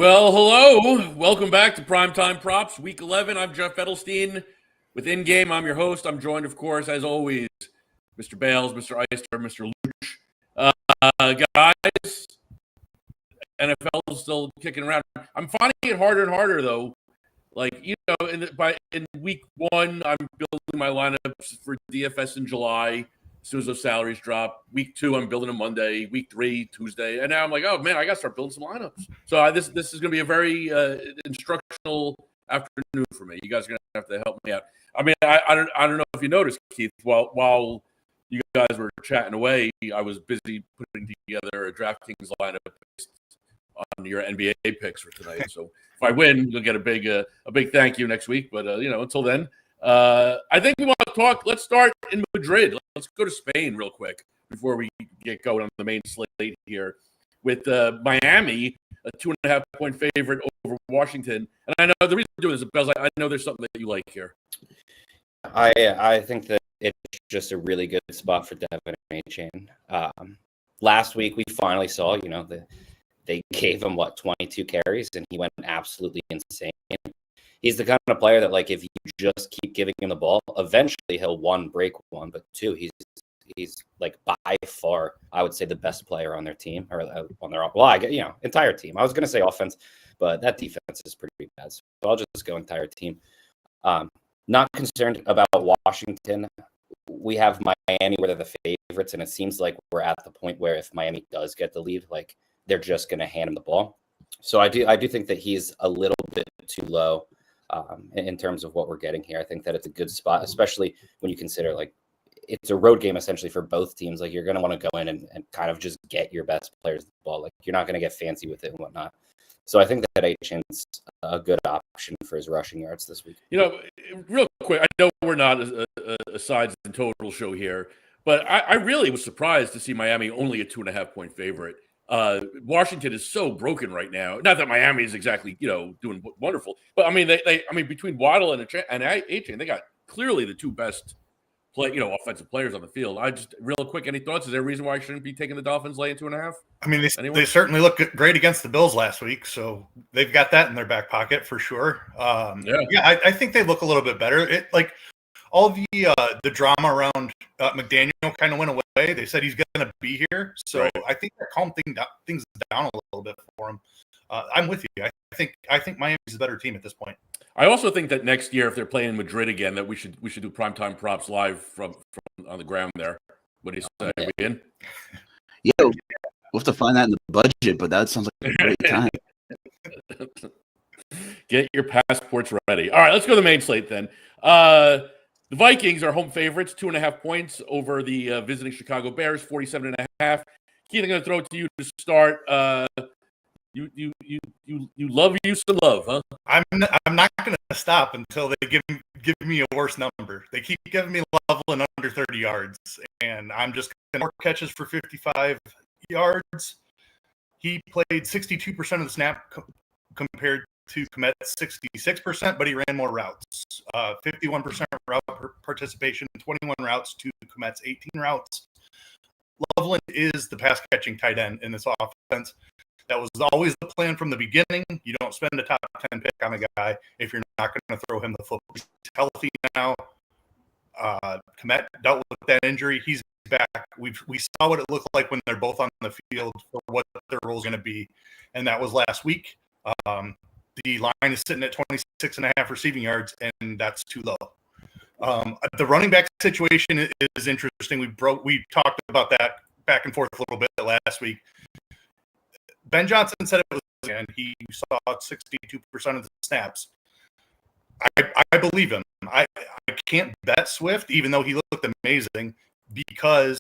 Well, hello. Welcome back to Primetime Props, Week 11. I'm Jeff Edelstein. With In Game, I'm your host. I'm joined, of course, as always, Mr. Bales, Mr. Eister, Mr. Luch. Guys, NFL is still kicking around. I'm finding it harder and harder, though. In week one, I'm building my lineups for DFS in July as soon as those salaries drop. Week two, I'm building them Monday. Week three, Tuesday. And now I'm like, oh, man, I got to start building some lineups. So this is going to be a very instructional afternoon for me. You guys are going to have to help me out. I mean, I don't know if you noticed, Keith, while you guys were chatting away, I was busy putting together a DraftKings lineup based on your NBA picks for tonight. So if I win, you'll get a big thank you next week. But until then, I think we want to talk. Let's start in Madrid. Let's go to Spain real quick before we get going on the main slate here with Miami, a 2.5 point favorite over Washington. And I know the reason I'm doing this is because I know there's something that you like here. I think that it's just a really good spot for Devin A-Chain. Last week we finally saw, they gave him 22 carries, and he went absolutely insane. He's the kind of player that, if you just keep giving him the ball, eventually he'll break one, but two, he's by far, I would say, the best player on their team or on their entire team. I was going to say offense, but that defense is pretty bad. So I'll just go entire team. Not concerned about Washington. We have Miami where they're the favorites, and it seems like we're at the point where if Miami does get the lead, they're just going to hand him the ball. So I do think that he's a little bit too low in terms of what we're getting here. I think that it's a good spot, especially when you consider it's a road game essentially for both teams. You're going to want to go in and kind of just get your best players the ball. You're not going to get fancy with it and whatnot. So I think that A-Chain's a good option for his rushing yards this week. Real quick, I know we're not a sides and total show here, but I really was surprised to see Miami only a 2.5 point favorite. Washington is so broken right now. Not that Miami is exactly, doing wonderful, but I mean, they between Waddle and A-Chain, they got clearly the two best offensive players on the field. I just real quick, any thoughts? Is there a reason why I shouldn't be taking the Dolphins laying 2.5? I mean, they certainly looked great against the Bills last week, so they've got that in their back pocket for sure. I think they look a little bit better. All the drama around McDaniel kind of went away. They said he's going to be here, so right. I think that calmed things down a little bit for him. I'm with you. I think Miami's a better team at this point. I also think that next year, if they're playing Madrid again, that we should do primetime props live from on the ground there. What do you say? Are we in? Yeah, we'll have to find that in the budget, but that sounds like a great time. Get your passports ready. All right, let's go to the main slate then. The Vikings are home favorites, 2.5 points over the visiting Chicago Bears, 47.5. Keith, I'm going to throw it to you to start. You love some love, huh? I'm not going to stop until they give me a worse number. They keep giving me level and under 30 yards, and I'm just going to more catches for 55 yards. He played 62% of the snap compared to Komet's 66%, but he ran more routes. 51% route participation, 21 routes to Komet's 18 routes. Loveland is the pass catching tight end in this offense. That was always the plan from the beginning. You don't spend a top 10 pick on a guy if you're not going to throw him the football. He's healthy now. Komet dealt with that injury. He's back. We saw what it looked like when they're both on the field for what their role is going to be, and that was last week. The line is sitting at 26.5 receiving yards, and that's too low. The running back situation is interesting. We talked about that back and forth a little bit last week. Ben Johnson said it was, and he saw 62% of the snaps. I believe him. I can't bet Swift, even though he looked amazing, because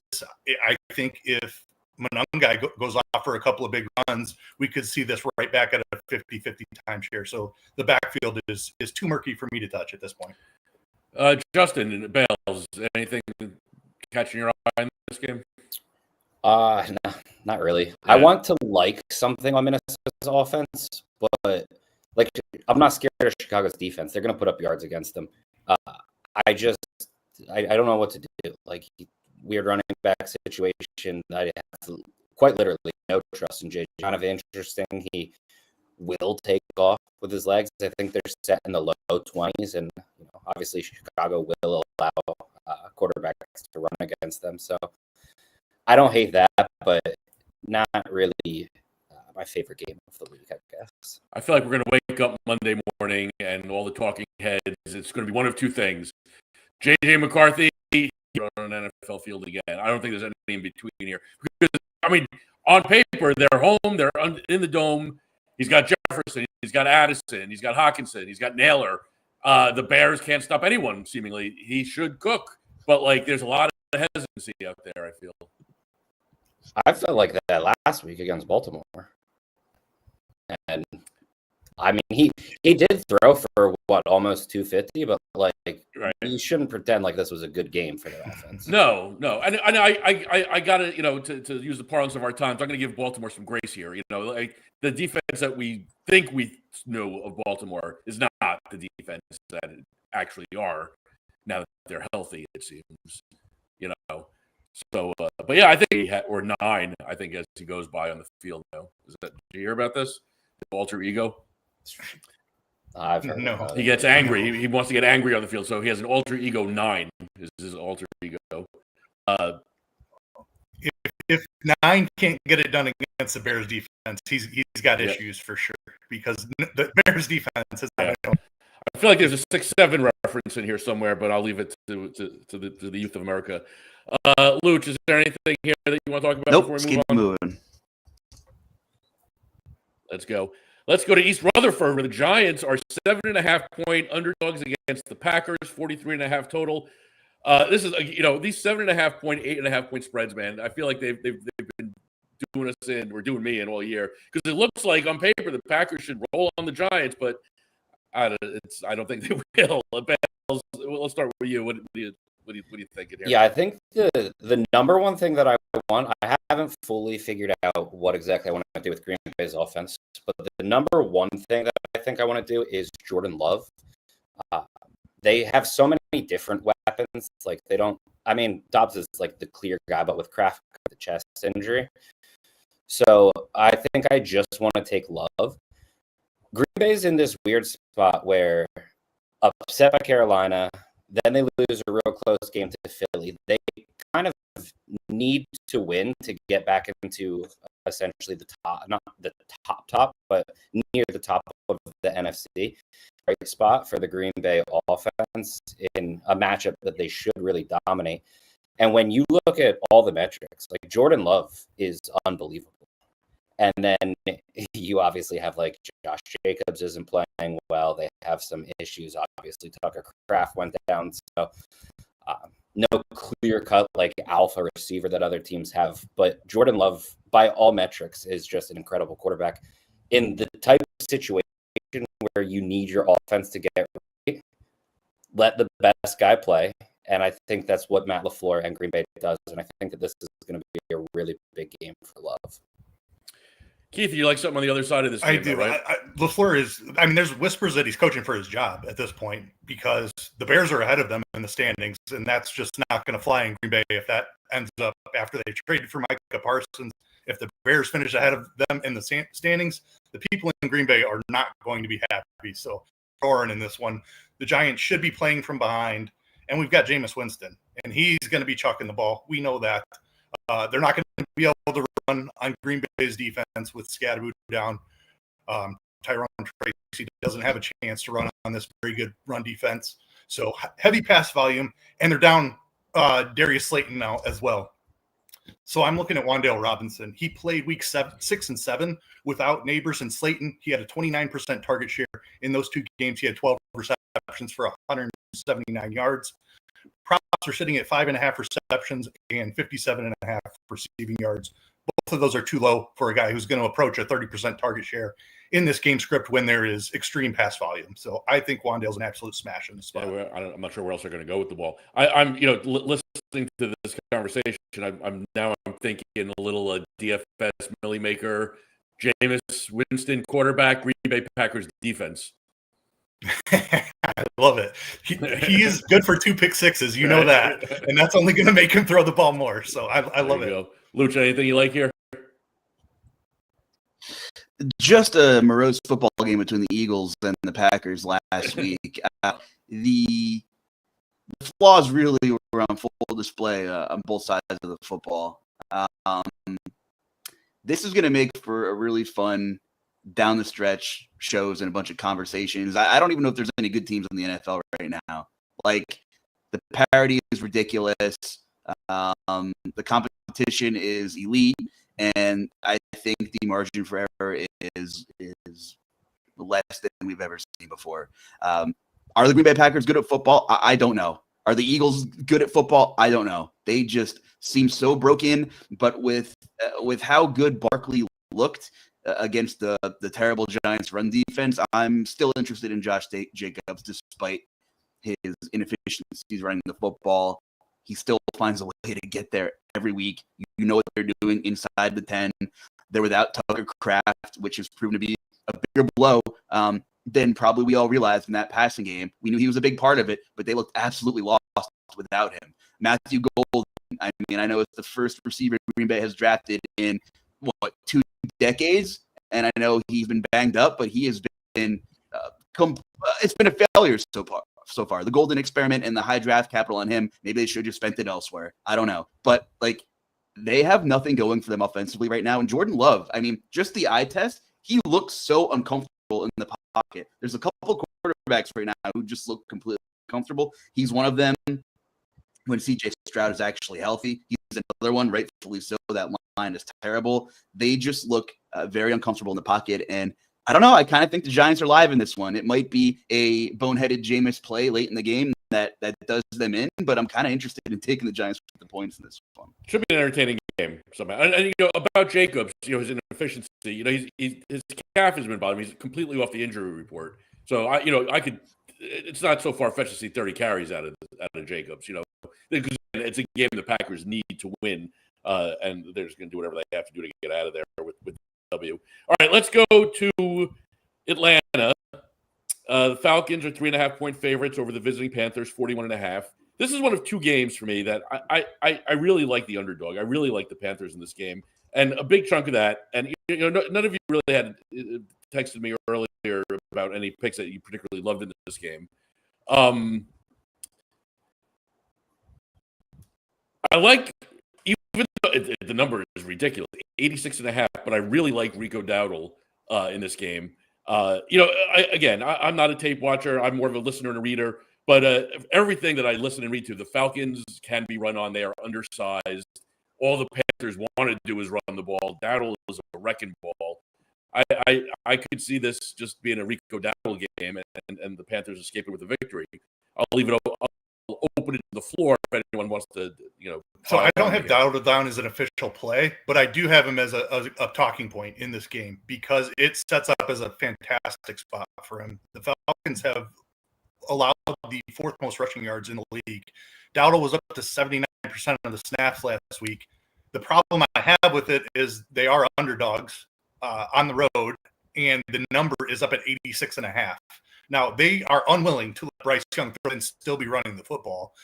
I think if Monangai goes off for a couple of big runs, we could see this right back at a 50-50 timeshare. So the backfield is too murky for me to touch at this point. Justin Bales, anything catching your eye in this game? No, not really. Yeah. I want to like something on Minnesota's offense, but I'm not scared of Chicago's defense. They're going to put up yards against them. I don't know what to do. Weird running back situation. I have quite literally no trust in JJ. Kind of interesting. He will take off with his legs. I think they're set in the low 20s, and obviously Chicago will allow quarterbacks to run against them. So I don't hate that, but not really my favorite game of the week, I guess. I feel like we're going to wake up Monday morning and all the talking heads, it's going to be one of two things. J.J. McCarthy on an NFL field again. I don't think there's anything in between here. Because, I mean, on paper, they're home. They're in the dome. He's got Jefferson. He's got Addison. He's got Hawkinson. He's got Naylor. The Bears can't stop anyone, seemingly. He should cook. But, there's a lot of hesitancy out there, I feel. I felt like that last week against Baltimore. And I mean, he did throw for almost 250, but you shouldn't pretend like this was a good game for the offense. No, and I got to use the parlance of our times. I'm going to give Baltimore some grace here. The defense that we think we know of Baltimore is not the defense that it actually are now that they're healthy. It seems, So, but yeah, I think or 9. I think as he goes by on the field now. Did you hear about this? Alter ego. I've heard about He gets angry. He wants to get angry on the field, so he has an alter ego 9. Is his alter ego? If 9 can't get it done against the Bears defense, he's got issues for sure, because the Bears defense is. I feel like there's a 6-7 reference in here somewhere, but I'll leave it to the youth of America. Luch, is there anything here that you want to talk about Nope, before we keep move on? moving. Let's go. Let's go to East Rutherford, where the Giants are 7.5-point underdogs against the Packers, 43.5 total. This is these 7.5-point, 8.5-point spreads, man. I feel like they've been doing us in, or doing me in all year, because it looks like on paper the Packers should roll on the Giants, but I don't think they will. Let's start with you. What do you think? Yeah, I think the number one thing that I want, I haven't fully figured out what exactly I want to do with Green Bay's offense, but the number one thing that I think I want to do is Jordan Love. They have so many different weapons. Dobbs is the clear guy, but with Kraft, the chest injury. So I think I just want to take Love. Green Bay's in this weird spot where upset by Carolina, then they lose a real close game to Philly. They kind of need to win to get back into essentially the top, not the top, but near the top of the NFC. Great spot for the Green Bay offense in a matchup that they should really dominate. And when you look at all the metrics, Jordan Love is unbelievable. And then you obviously have Josh Jacobs isn't playing well. They have some issues. Obviously, Tucker Kraft went down. So no clear-cut alpha receiver that other teams have. But Jordan Love, by all metrics, is just an incredible quarterback. In the type of situation where you need your offense to get right, let the best guy play. And I think that's what Matt LaFleur and Green Bay does. And I think that this is going to be a really big game for Love. Keith, you like something on the other side of this game? I do. Though, right? LaFleur is. There's whispers that he's coaching for his job at this point, because the Bears are ahead of them in the standings, and that's just not going to fly in Green Bay if that ends up after they traded for Micah Parsons. If the Bears finish ahead of them in the standings, the people in Green Bay are not going to be happy. So, roaring in this one, the Giants should be playing from behind, and we've got Jameis Winston, and he's going to be chucking the ball. We know that. They're not going to be able to run on Green Bay's defense with Scadaboo down. Tyrone Tracy doesn't have a chance to run on this very good run defense. So heavy pass volume, and they're down Darius Slayton now as well. So I'm looking at Wan'Dale Robinson. He played week 6 and 7 without Neighbors and Slayton. He had a 29% target share in those 2 games. He had 12 receptions for 179 yards. Props are sitting at 5.5 receptions and 57.5 receiving yards. Both of those are too low for a guy who's going to approach a 30% target share in this game script when there is extreme pass volume. So I think Wan'Dale's an absolute smash in the spot. Yeah, I'm not sure where else they're going to go with the ball. I'm listening to this conversation. I'm thinking a little DFS Millie Maker, Jameis Winston quarterback, Green Bay Packers defense. I love it. He is good for 2 pick sixes. You know that. And that's only going to make him throw the ball more. So I love it. Lucha, anything you like here? just a morose football game between the Eagles and the Packers last week. The flaws really were on full display on both sides of the football. This is going to make for a really fun down the stretch shows and a bunch of conversations. I don't even know if there's any good teams in the NFL right now. Like, the parity is ridiculous. The competition is elite, and I think the margin for error is less than we've ever seen before. Are the Green Bay Packers good at football? I don't know. Are the Eagles good at football? I don't know. They just seem so broken. But with how good Barkley looked against the terrible Giants run defense, I'm still interested in Josh Jacobs despite his inefficiencies running the football. He still finds a way to get there every week. You know what they're doing inside the 10. They're without Tucker Kraft, which has proven to be a bigger blow than probably we all realized in that passing game. We knew he was a big part of it, but they looked absolutely lost without him. Matthew Golden, I mean, I know it's the first receiver Green Bay has drafted in, 2 decades? And I know he's been banged up, but he has been it's been a failure so far. The Golden experiment and the high draft capital on him, maybe they should have just spent it elsewhere. I don't know. But, they have nothing going for them offensively right now. And Jordan Love, I mean, just the eye test, he looks so uncomfortable in the pocket. There's a couple quarterbacks right now who just look completely comfortable. He's one of them. When CJ Stroud is actually healthy, he's another one, rightfully so. That line is terrible. They just look very uncomfortable in the pocket. And I don't know. I kind of think the Giants are live in this one. It might be a boneheaded Jameis play late in the game that does them in, but I'm kind of interested in taking the Giants with the points in this one. Should be an entertaining game somehow. And about Jacobs, his inefficiency, his calf has been bothering him. He's completely off the injury report. So I could. It's not so far fetched to see 30 carries out of Jacobs. Because it's a game the Packers need to win, and they're just going to do whatever they have to do to get out of there with W. All right, let's go to Atlanta. The Falcons are 3.5-point favorites over the visiting Panthers, 41.5. This is one of two games for me that I really like the underdog. I really like the Panthers in this game, and a big chunk of that. And none of you really had texted me earlier about any picks that you particularly loved in this game. I like, even though the number is ridiculous, 86.5, but I really like Rico Dowdle in this game. I'm not a tape watcher. I'm more of a listener and a reader. But everything that I listen and read to, the Falcons can be run on. They are undersized. All the Panthers want to do is run the ball. Dowdle is a wrecking ball. I could see this just being a Rico Dowdle game and the Panthers escaping with a victory. I'll leave it open it to the floor if anyone wants to, So I don't have Dowdle down as an official play, but I do have him as a talking point in this game because it sets up as a fantastic spot for him. The Falcons have allowed the fourth most rushing yards in the league. Dowdle was up to 79% of the snaps last week. The problem I have with it is they are underdogs on the road, and the number is up at 86.5. Now, they are unwilling to let Bryce Young throw and still be running the football.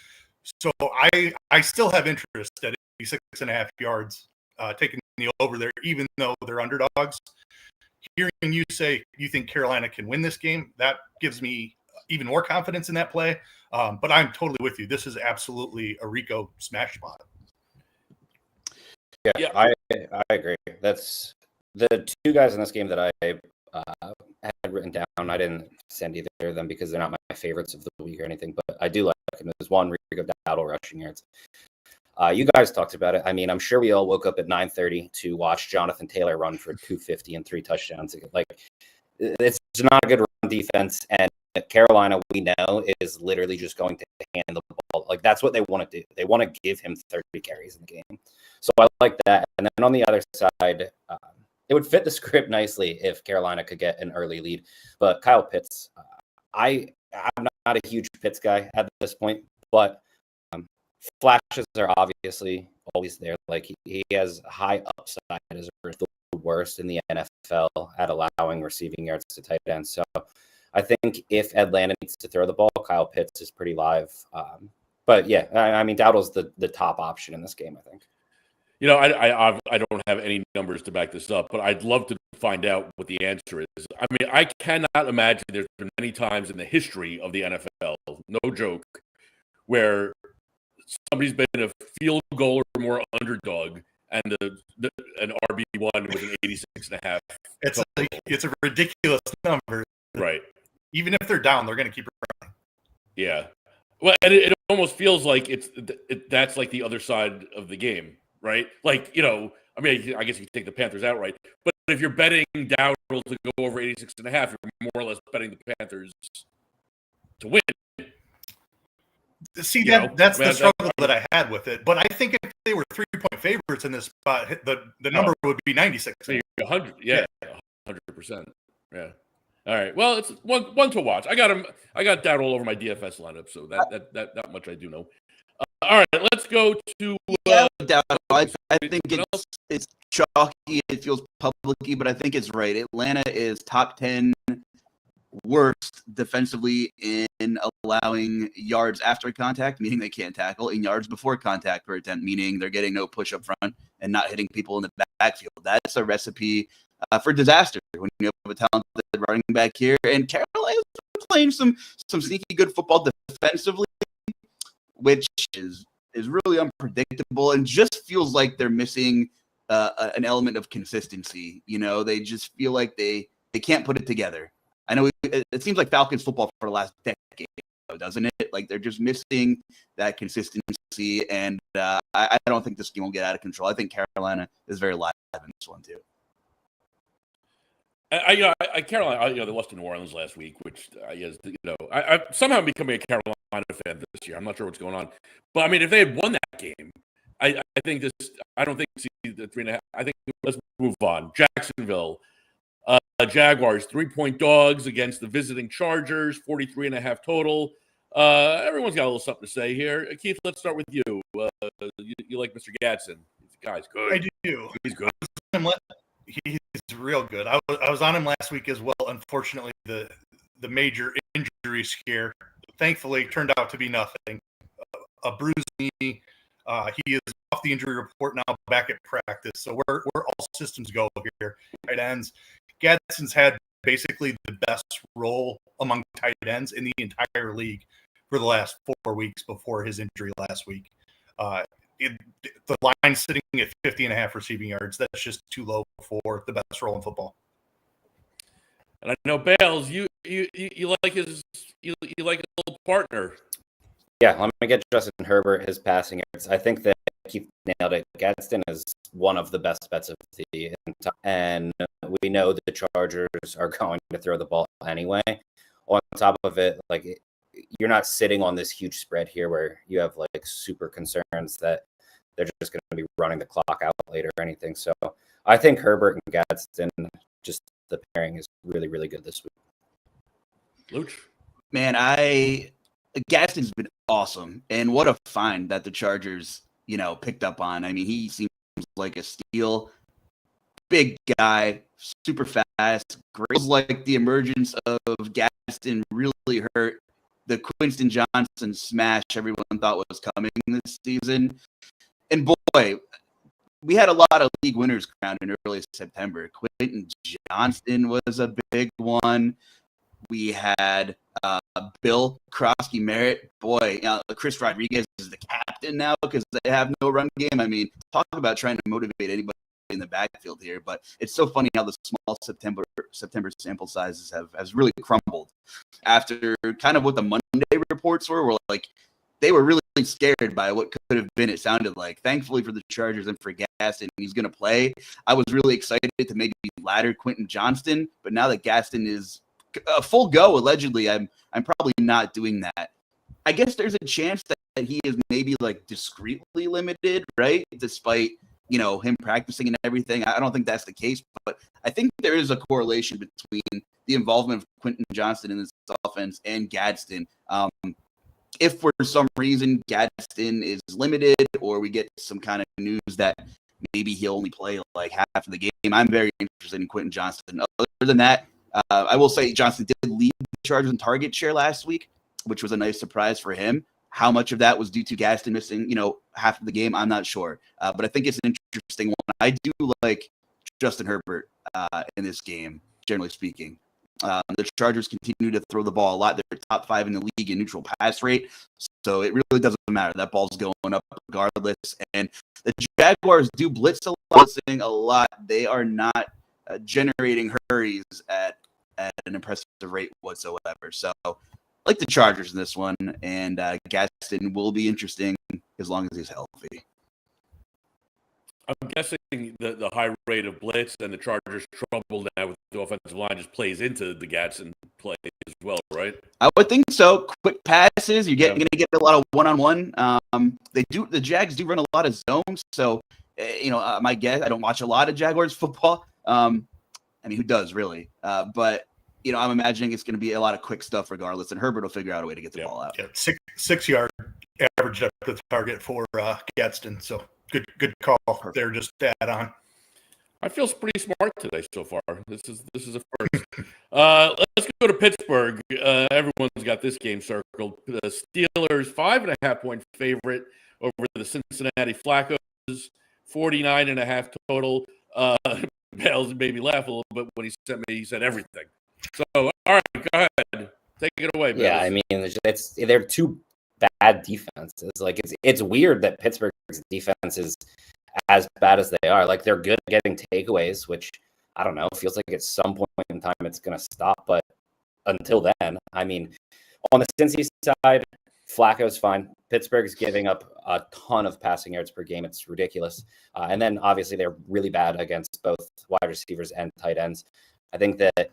So I still have interest at 86.5 yards taking the over there, even though they're underdogs. Hearing you say you think Carolina can win this game, that gives me even more confidence in that play. But I'm totally with you. This is absolutely a Rico smash spot. Yeah. I agree. That's the two guys in this game that I had written down. I didn't send either of them because they're not my favorites of the week or anything, but I do like them. There's one Rico Dowdle rushing yards. You guys talked about it. I mean, I'm sure we all woke up at 9:30 to watch Jonathan Taylor run for 250 and 3 touchdowns. Like, it's not a good run defense, and Carolina, we know, is literally just going to hand the ball. Like, that's what they want to do. They want to give him 30 carries in the game. So I like that. And then on the other side, it would fit the script nicely if Carolina could get an early lead. But Kyle Pitts, I'm not a huge Pitts guy at this point, but flashes are obviously always there. Like, he has high upside as the worst in the NFL at allowing receiving yards to tight ends. So I think if Atlanta needs to throw the ball, Kyle Pitts is pretty live. But yeah, I mean, Dowdle's the top option in this game, I think. I don't have any numbers to back this up, but I'd love to find out what the answer is. I mean, I cannot imagine there's been many times in the history of the NFL, no joke, where somebody's been a field goal or more underdog and an RB1 with an 86.5. It's a ridiculous number. Right. Even if they're down, they're going to keep running. Yeah. Well, and it almost feels like that's like the other side of the game, right? Like, I mean, I guess you can take the Panthers outright, but if you're betting Dowdle to go over 86.5, you're more or less betting the Panthers to win. See, that's the struggle that I had with it. But I think if they were 3-point favorites in this spot, the number would be 96. 100, yeah, 100%. Yeah. All right. Well, it's one to watch. I got Dowdle all over my DFS lineup, so that much I do know. All right, let's go to Dowdle. I think it's chalky. It feels public-y, but I think it's right. Atlanta is top 10 worst defensively in allowing yards after contact, meaning they can't tackle, and yards before contact per attempt, meaning they're getting no push up front and not hitting people in the backfield. That's a recipe for disaster when you have a talented running back here. And Carolina's playing some sneaky good football defensively, which is really unpredictable and just feels like they're missing an element of consistency. They just feel like they can't put it together. I know it seems like Falcons football for the last decade, doesn't it? Like they're just missing that consistency, and I don't think this game will get out of control. I think Carolina is very live in this one too. Carolina, they lost to New Orleans last week, which I somehow I'm becoming a Carolina fan this year. I'm not sure what's going on, but I mean, if they had won that game, I think this. I don't think see the 3.5. I think let's move on. Jacksonville. Jaguars 3-point dogs against the visiting Chargers, 43.5 total. Everyone's got a little something to say here. Keith, let's start with you. You like Mr. Gadsden? The guy's good. I do. He's good. He's real good. I was on him last week as well. Unfortunately, the major injury scare, thankfully, turned out to be nothing. A bruised knee. He is off the injury report now, back at practice. So we're all systems go here. Tight ends. Gadsden's had basically the best role among tight ends in the entire league for the last 4 weeks before his injury last week. The line's sitting at 50.5 receiving yards. That's just too low for the best role in football. And I know Bales, you like his little partner. Yeah, let me get Justin Herbert, his passing yards. I think that Keith nailed it. Gadsden is one of the best bets of the entire, and we know the Chargers are going to throw the ball anyway. On top of it, like you're not sitting on this huge spread here where you have like super concerns that they're just going to be running the clock out later or anything. So I think Herbert and Gadsden, just the pairing is really, really good this week. Luch? Man, Gadsden's been awesome, and what a find that the Chargers, picked up on. I mean, he seems like a steal. Big guy, super fast. Great. Like the emergence of Gadsden really hurt the Quinton Johnson smash everyone thought was coming this season. And boy, we had a lot of league winners crowned in early September. Quinton Johnson was a big one. We had Bill Krosky Merritt. Boy, Chris Rodriguez is the captain now because they have no run game. I mean, talk about trying to motivate anybody in the backfield here. But it's so funny how the small September sample sizes has really crumbled after kind of what the Monday reports were like they were really scared by what could have been. It sounded like, thankfully for the Chargers and for Gadsden, he's going to play. I was really excited to maybe ladder Quinton Johnston, but now that Gadsden is a full go, allegedly, I'm probably not doing that. I guess there's a chance that he is maybe like discreetly limited, right? Despite, him practicing and everything. I don't think that's the case, but I think there is a correlation between the involvement of Quinton Johnston in this offense and Gadsden. If for some reason Gadsden is limited or we get some kind of news that maybe he'll only play like half of the game, I'm very interested in Quinton Johnston. Other than that, I will say Johnston did lead the Chargers in target share last week, which was a nice surprise for him. How much of that was due to Gaston missing, half of the game? I'm not sure. But I think it's an interesting one. I do like Justin Herbert in this game, generally speaking. The Chargers continue to throw the ball a lot. They're top 5 in the league in neutral pass rate. So it really doesn't matter. That ball's going up regardless. And the Jaguars do blitz a lot. They are not generating hurries at an impressive rate whatsoever. So I like the Chargers in this one. And Gaston will be interesting as long as he's healthy. I'm guessing the high rate of blitz and the Chargers' trouble now with the offensive line just plays into the Gatson play as well, right? I would think so. Quick passes, you're going to get a lot of one-on-one. The Jags do run a lot of zones, so my guess. I don't watch a lot of Jaguars football. Who does really? But I'm imagining it's going to be a lot of quick stuff regardless, and Herbert will figure out a way to get the ball out. Yeah, 6-yard average depth of target for Gadsden, so. Good call there, just to add on. I feel pretty smart today so far. This is a first. Let's go to Pittsburgh. Everyone's got this game circled. The Steelers 5.5-point favorite over the Cincinnati Flaccos, 49.5 total. Bales made me laugh a little bit when he said everything. So all right, go ahead, take it away, Bales. Yeah, they're two bad defenses. Like it's weird that Pittsburgh's defense is as bad as they are. Like they're good at getting takeaways, which I don't know, feels like at some point in time it's going to stop. But until then, on the Cincy side, Flacco's fine. Pittsburgh's giving up a ton of passing yards per game. It's ridiculous. And then obviously they're really bad against both wide receivers and tight ends. I think that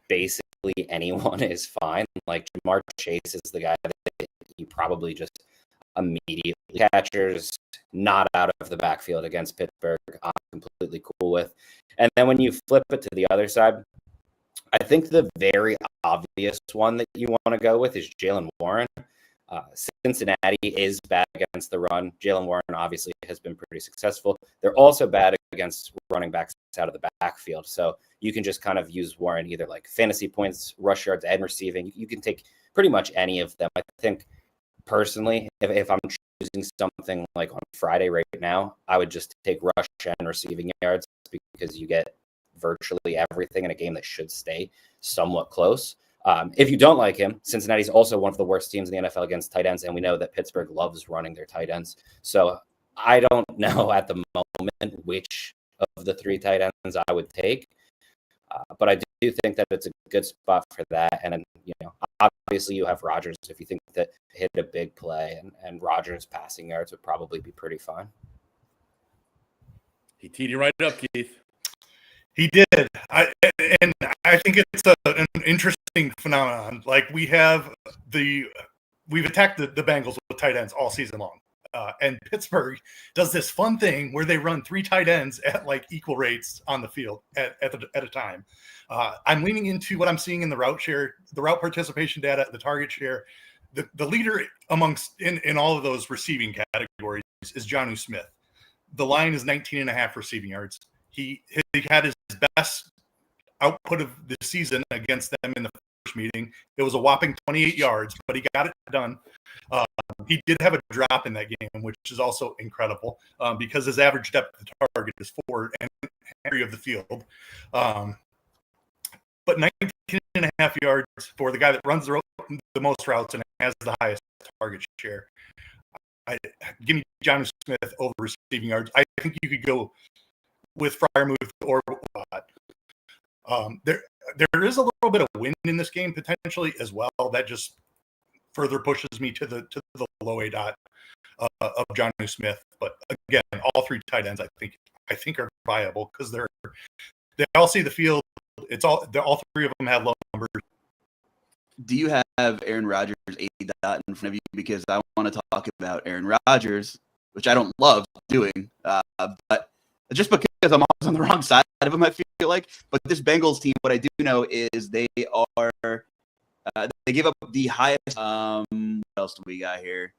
basically anyone is fine. Like Jamar Chase is the guy that you probably just immediately catchers, not out of the backfield against Pittsburgh. I'm completely cool with. And then when you flip it to the other side, I think the very obvious one that you want to go with is Jaylen Warren. Cincinnati is bad against the run. Jaylen Warren obviously has been pretty successful. They're also bad against running backs out of the backfield. So you can just kind of use Warren either like fantasy points, rush yards, and receiving. You can take pretty much any of them. I think personally, if I'm choosing something like on Friday right now, I would just take rush and receiving yards because you get virtually everything in a game that should stay somewhat close. If you don't like him, Cincinnati's also one of the worst teams in the NFL against tight ends, and we know that Pittsburgh loves running their tight ends. So I don't know at the moment which of the 3 tight ends I would take, but I do think that it's a good spot for that. And then, obviously you have Rodgers if you think that hit a big play, and Rodgers' passing yards would probably be pretty fine. He teed you right up, Keith. He did. I think it's an interesting phenomenon. Like we've attacked the Bengals with tight ends all season long. And Pittsburgh does this fun thing where they run 3 tight ends at like equal rates on the field at a time. I'm leaning into what I'm seeing in the route share, the route participation data, the target share. The leader amongst in all of those receiving categories is Jonnu Smith. The line is 19.5 receiving yards. He had his best output of the season against them in the first meeting. It was a whopping 28 yards, but he got it done. He did have a drop in that game, which is also incredible because his average depth of target is 4 and area of the field. But 19.5 yards for the guy that runs the most routes and has the highest target share. Give me Jonnu Smith over receiving yards. I think you could go with Freiermuth or there is a little bit of wind in this game potentially as well. That just further pushes me to the low A dot of Jonnu Smith. But again, all 3 tight ends I think are viable because they all see the field. All 3 of them have low numbers. Do you have Aaron Rodgers' A dot in front of you? Because I want to talk about Aaron Rodgers, which I don't love doing, but just because I'm always on the wrong side of him, I feel like. But this Bengals team, what I do know is they give up the highest. What else do we got here?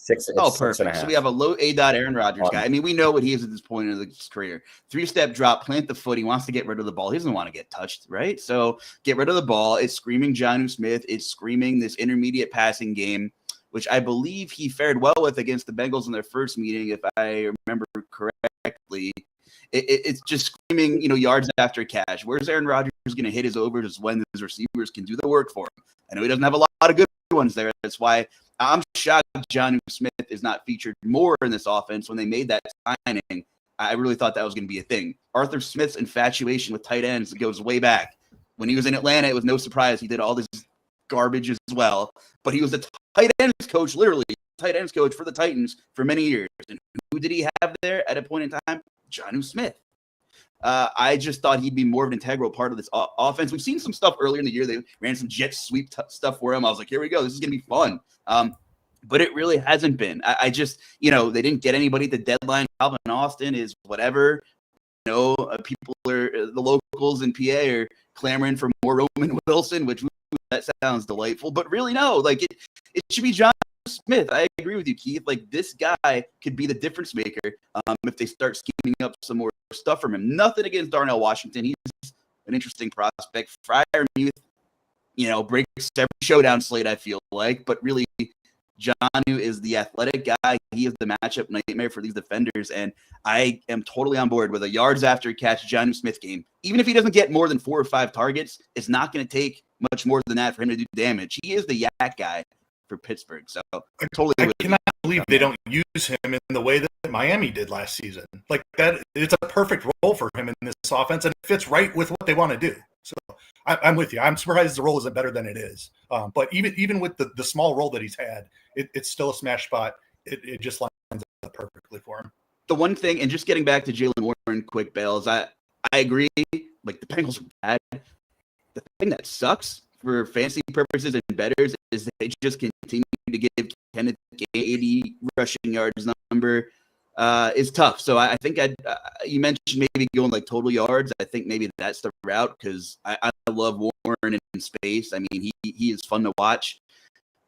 Six. Oh, It's 6.5. perfect. So we have a low A dot Aaron Rodgers guy. I mean, we know what he is at this point in his career. 3-step drop, plant the foot. He wants to get rid of the ball. He doesn't want to get touched, right? So get rid of the ball. It's screaming Jonnu Smith. It's screaming this intermediate passing game, which I believe he fared well with against the Bengals in their first meeting, if I remember correctly. It's just screaming, yards after catch. Where's Aaron Rodgers going to hit his overs when his receivers can do the work for him? I know he doesn't have a lot of good ones there. That's why I'm shocked Jonnu Smith is not featured more in this offense. When they made that signing, I really thought that was going to be a thing. Arthur Smith's infatuation with tight ends goes way back. When he was in Atlanta, it was no surprise he did all this garbage as well. But he was the tight ends coach, literally tight ends coach for the Titans for many years. And who did he have there at a point in time? Jonnu Smith. I just thought he'd be more of an integral part of this offense. We've seen some stuff earlier in the year. They ran some jet sweep stuff for him. I was like, here we go. This is going to be fun. But it really hasn't been. I just, they didn't get anybody at the deadline. Calvin Austin is whatever. People the locals in PA are clamoring for more Roman Wilson, which that sounds delightful. But really, no. It should be Jonnu Smith. I agree with you, Keith. This guy could be the difference maker if they start scheming up some more stuff from him. Nothing against Darnell Washington. He's an interesting prospect. Freiermuth, breaks every showdown slate, I feel like. But really, Jonnu is the athletic guy. He is the matchup nightmare for these defenders. And I am totally on board with a yards after catch Jonnu Smith game. Even if he doesn't get more than 4 or 5 targets, it's not going to take much more than that for him to do damage. He is the yak guy for Pittsburgh. So I cannot believe they don't use him in the way that Miami did last season. That, it's a perfect role for him in this offense, and it fits right with what they want to do. So I'm with you. I'm surprised the role isn't better than it is. But even with the small role that he's had, it's still a smash spot. It just lines up perfectly for him. The one thing, and just getting back to Jaylen Warren, quick bails, I agree. The Bengals are bad. The thing that sucks for fantasy purposes and bettors is they just continue to give Kenneth 80 rushing yards number is tough. So I think you mentioned maybe going total yards. I think maybe that's the route because I love Warren in space. I mean, he is fun to watch.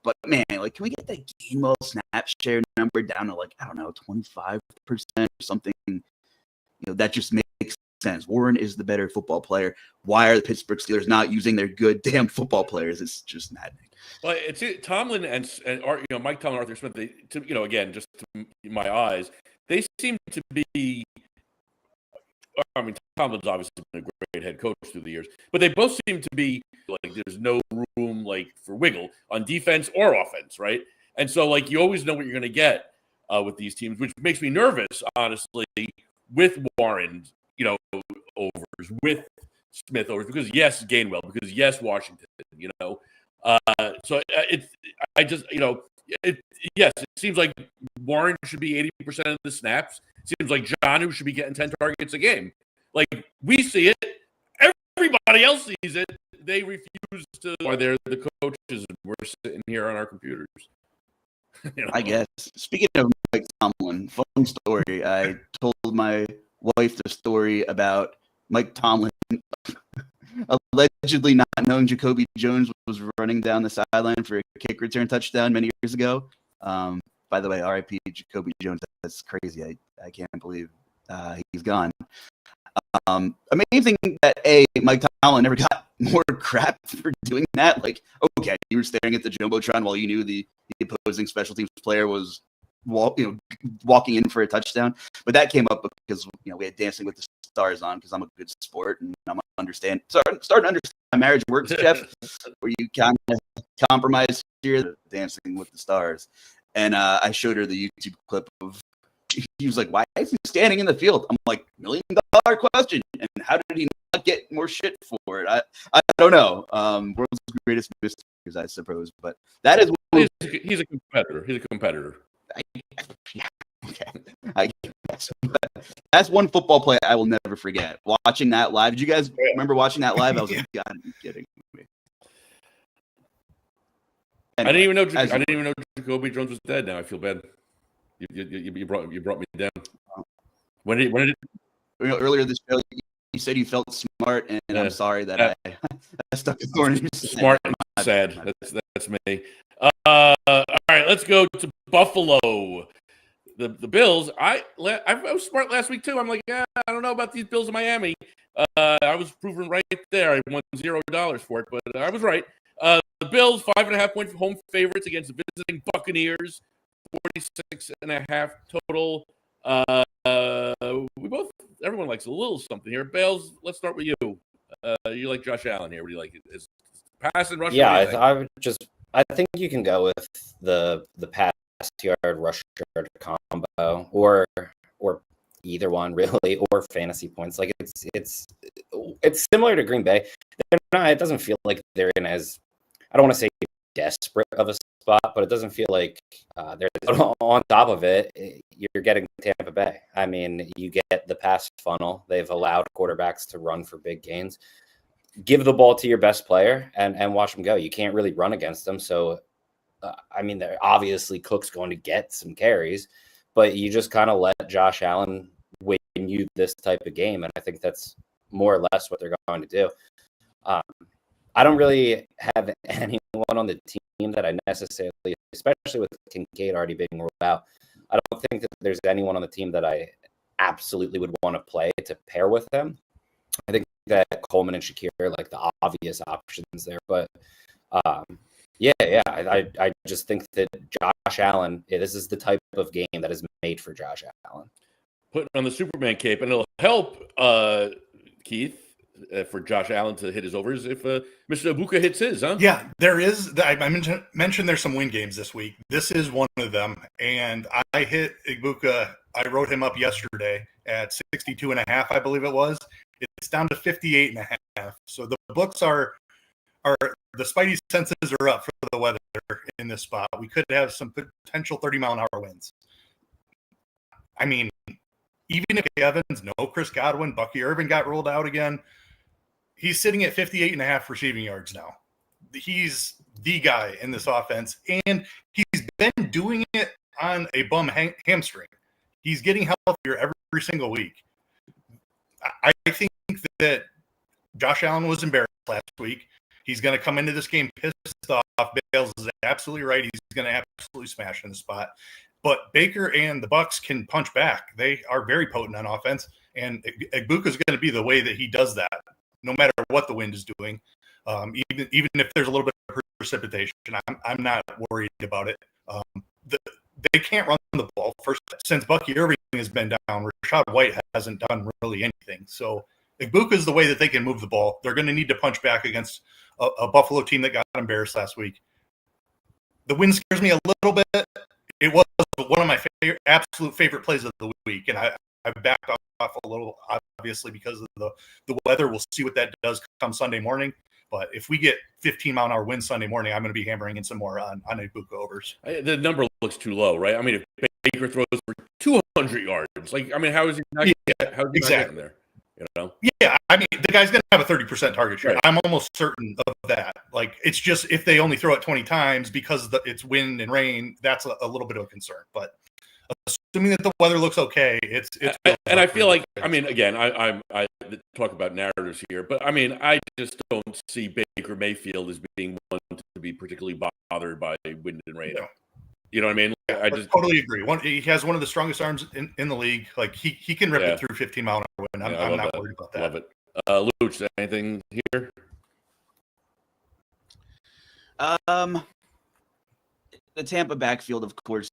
But man, can we get that Gainwell snap share number down to 25% or something? That just makes sense. Warren is the better football player. Why are the Pittsburgh Steelers not using their good damn football players? It's just maddening. Well, it's Tomlin and Mike Tomlin, Arthur Smith. Again, just to my eyes, they seem to be. I mean, Tomlin's obviously been a great head coach through the years, but they both seem to be there's no room for wiggle on defense or offense, right? And so you always know what you're going to get with these teams, which makes me nervous, honestly, with Warren, overs, with Smith overs, because yes, Gainwell, because yes, Washington, so yes, it seems like Warren should be 80% of the snaps. It seems like Jonnu should be getting 10 targets a game. We see it, everybody else sees it. They refuse to. Why they're the coaches? We're sitting here on our computers. I guess. Speaking of Mike Tomlin, fun story. I told my wife the story about Mike Tomlin allegedly not knowing Jacoby Jones was running down the sideline for a kick return touchdown many years ago. By the way, RIP Jacoby Jones. That's crazy. I can't believe he's gone. Amazing that Mike Tomlin never got more crap for doing that. Okay, you were staring at the jumbotron while you knew the opposing special teams player was walking in for a touchdown. But that came up because we had Dancing with the Stars on because I'm a good sport and I'm starting to understand how marriage works, Jeff, where you kind of compromise here, Dancing with the Stars. And I showed her the YouTube clip of. He was like, why is he standing in the field? I'm like, $1 million question. And how did he not get more shit for it? I don't know. World's greatest mysteries, I suppose. But that is he's a competitor. He's a competitor. Okay. I guess. That's one football play I will never forget. Watching that live. Did you guys remember watching that live? I was like, God, you're kidding me. Anyway, I didn't even know Jacoby Jones was dead. Now I feel bad. You brought me down. When did earlier this show You said you felt smart, and Yeah. I'm sorry that I stuck a thorn in your side. Smart and sad. That's me. All right, let's go to Buffalo. The Bills. I was smart last week too. I'm like, I don't know about these Bills in Miami. I was proven right there. I won $0 for it, but I was right. The Bills 5.5-point home favorites against the visiting Buccaneers. 46.5 total. Everyone likes a little something here. Bales, let's start with you. You like Josh Allen here. What do you like? Is pass and rush? Yeah, I think you can go with the pass yard rush yard combo or either one really, or fantasy points. Like it's similar to Green Bay. It doesn't feel like they're in as, I don't want to say desperate of a spot, but it doesn't feel like they're on top of it. You're getting Tampa Bay. I mean, you get the pass funnel. They've allowed quarterbacks to run for big gains. Give the ball to your best player and watch them go. You can't really run against them. So, I mean, they're obviously Cook's going to get some carries, but you just kind of let Josh Allen win you this type of game. And I think that's more or less what they're going to do. I don't really have anyone on the team that I necessarily, especially with Kincaid already being ruled out, I don't think that there's anyone on the team that I absolutely would want to play to pair with them. I think that Coleman and Shakir are like the obvious options there. But I just think that Josh Allen, this is the type of game that is made for Josh Allen. Putting on the Superman cape, and it'll help Keith for Josh Allen to hit his overs if Mr. Ibuka hits his, huh? Yeah, there is. I mentioned there's some win games this week. This is one of them, and I hit Ibuka. I wrote him up yesterday at 62.5, I believe it was. It's down to 58.5. So the books are the spidey senses are up for the weather in this spot. We could have some potential 30-mile-an-hour winds. I mean, even if Evans, no Chris Godwin, Bucky Irvin got rolled out again. He's sitting at 58.5 receiving yards now. He's the guy in this offense, and he's been doing it on a bum hamstring. He's getting healthier every single week. I think that Josh Allen was embarrassed last week. He's going to come into this game pissed off. Bales is absolutely right. He's going to absolutely smash in the spot. But Baker and the Bucs can punch back. They are very potent on offense, and Ibuka is going to be the way that he does that, no matter what the wind is doing. Even if there's a little bit of precipitation, I'm not worried about it. They can't run the ball. First, since Bucky Irving has been down, Rashad White hasn't done really anything. So Ibuka is the way that they can move the ball. They're going to need to punch back against a Buffalo team that got embarrassed last week. The win scares me a little bit. It was one of my absolute favorite plays of the week, and I backed off a little, obviously, because of the weather. We'll see what that does come Sunday morning. But if we get 15-mile-an-hour wind Sunday morning, I'm going to be hammering in some more on Ibuka overs. The number looks too low, right? I mean, if Baker throws for 200 yards, like, I mean, how is he not, not getting there? You know? Yeah, I mean, the guy's going to have a 30% target share. Right. I'm almost certain of that. Like, it's just if they only throw it 20 times because it's wind and rain, that's a little bit of a concern. But assuming that the weather looks okay, it's and I feel like, I mean, again, I talk about narratives here, but I mean, I just don't see Baker Mayfield as being one to be particularly bothered by wind and rain. No. You know what I mean? I just totally agree. He has one of the strongest arms in the league. Like he can rip it through 15-mile-an-hour wind. I'm not worried about that. Love it. Luch, anything here? The Tampa backfield, of course,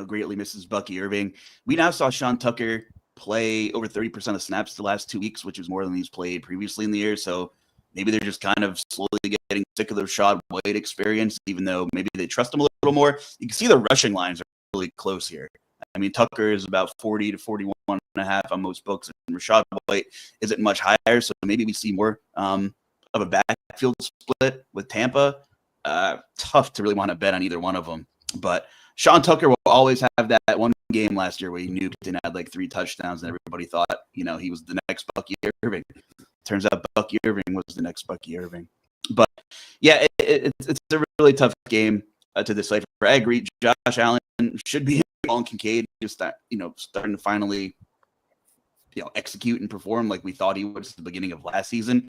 greatly misses Bucky Irving. We now saw Sean Tucker play over 30% of snaps the last 2 weeks, which is more than he's played previously in the year. So maybe they're just kind of slowly getting sick of the Rashad White experience, even though maybe they trust him a little more. You can see the rushing lines are really close here. I mean, Tucker is about 40 to 41.5 on most books, and Rashad White isn't much higher. So maybe we see more of a backfield split with Tampa. Tough to really want to bet on either one of them. But Sean Tucker will always have that one game last year where he nuked and had like 3 touchdowns, and everybody thought, he was the next Bucky Irving. Turns out Bucky Irving was the next Bucky Irving. But yeah, it's a really tough game to decipher. I agree. Josh Allen should be on Kincaid, just starting to finally execute and perform like we thought he would at the beginning of last season.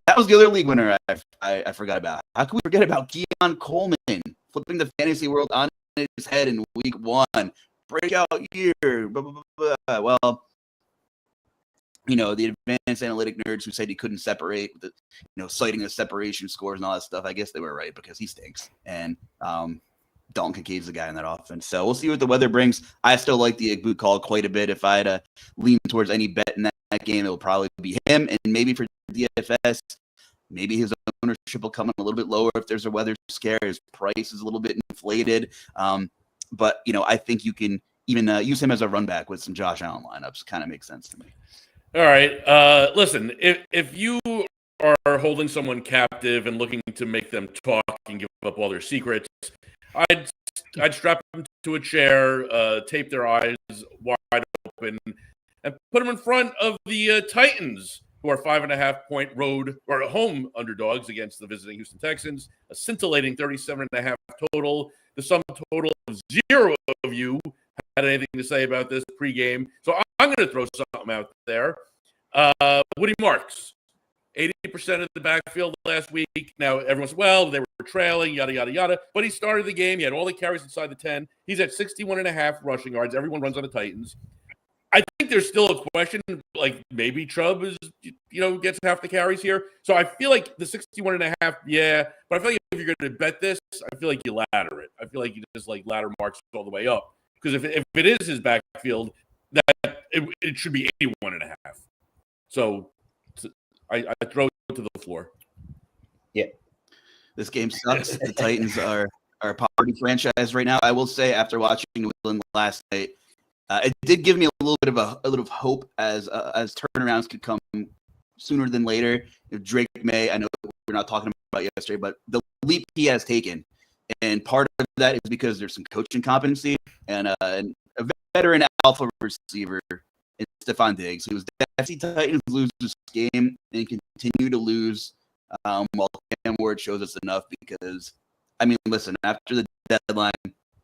That was the other league winner I forgot about. How can we forget about Keon Coleman flipping the fantasy world on his head in week 1? Breakout year. Blah, blah, blah, blah. Well, the advanced analytic nerds who said he couldn't separate, citing the separation scores and all that stuff, I guess they were right because he stinks. And Dalton Kincaid's the guy in that offense. So we'll see what the weather brings. I still like the Igboot call quite a bit. If I had to lean towards any bet in that game, it will probably be him. And maybe for DFS, maybe his ownership will come in a little bit lower if there's a weather scare. His price is a little bit inflated. But I think you can even use him as a run back with some Josh Allen lineups. Kind of makes sense to me. All right. Listen, if you are holding someone captive and looking to make them talk and give up all their secrets, I'd strap them to a chair, tape their eyes wide open, and put them in front of the Titans, who are 5.5-point road or home underdogs against the visiting Houston Texans. A scintillating 37.5 total. The sum total of 0 of you had anything to say about this pregame, so I'm going to throw something out there. Woody Marks, 80% of the backfield last week. Now, everyone's, they were trailing, yada, yada, yada. But he started the game. He had all the carries inside the 10. He's at 61.5 rushing yards. Everyone runs on the Titans. I think there's still a question, like maybe Chubb is, gets half the carries here. So I feel like the 61.5, yeah. But I feel like if you're going to bet this, I feel like you ladder it. I feel like you just ladder Marks all the way up. Because if it is his backfield, that it should be 81.5. So I throw it to the floor. Yeah. This game sucks. The Titans are a poverty franchise right now. I will say, after watching New England last night, it did give me a little bit of hope as turnarounds could come sooner than later. If Drake May, I know we're not talking about yesterday, but the leap he has taken, and part of that is because there's some coaching competency and a veteran alpha receiver in Stephon Diggs, who's the Titans lose this game and continue to lose while Cam Ward shows us enough because, listen, after the deadline,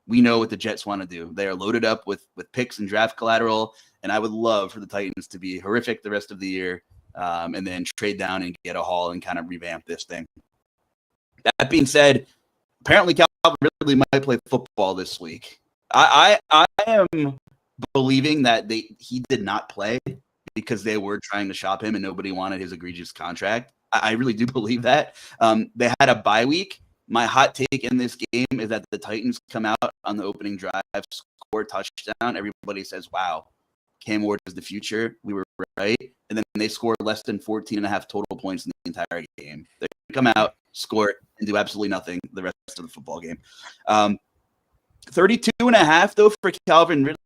we know what the Jets want to do. They are loaded up with picks and draft collateral, and I would love for the Titans to be horrific the rest of the year and then trade down and get a haul and kind of revamp this thing. That being said, apparently Calvin Ridley might play football this week. I am believing that he did not play because they were trying to shop him and nobody wanted his egregious contract. I really do believe that. They had a bye week. My hot take in this game is that the Titans come out on the opening drive, score a touchdown. Everybody says, wow, Cam Ward is the future. We were right. And then they score less than 14.5 total points in the entire game. They come out, score it, and do absolutely nothing the rest of the football game. 32.5, though, for Calvin Ridley.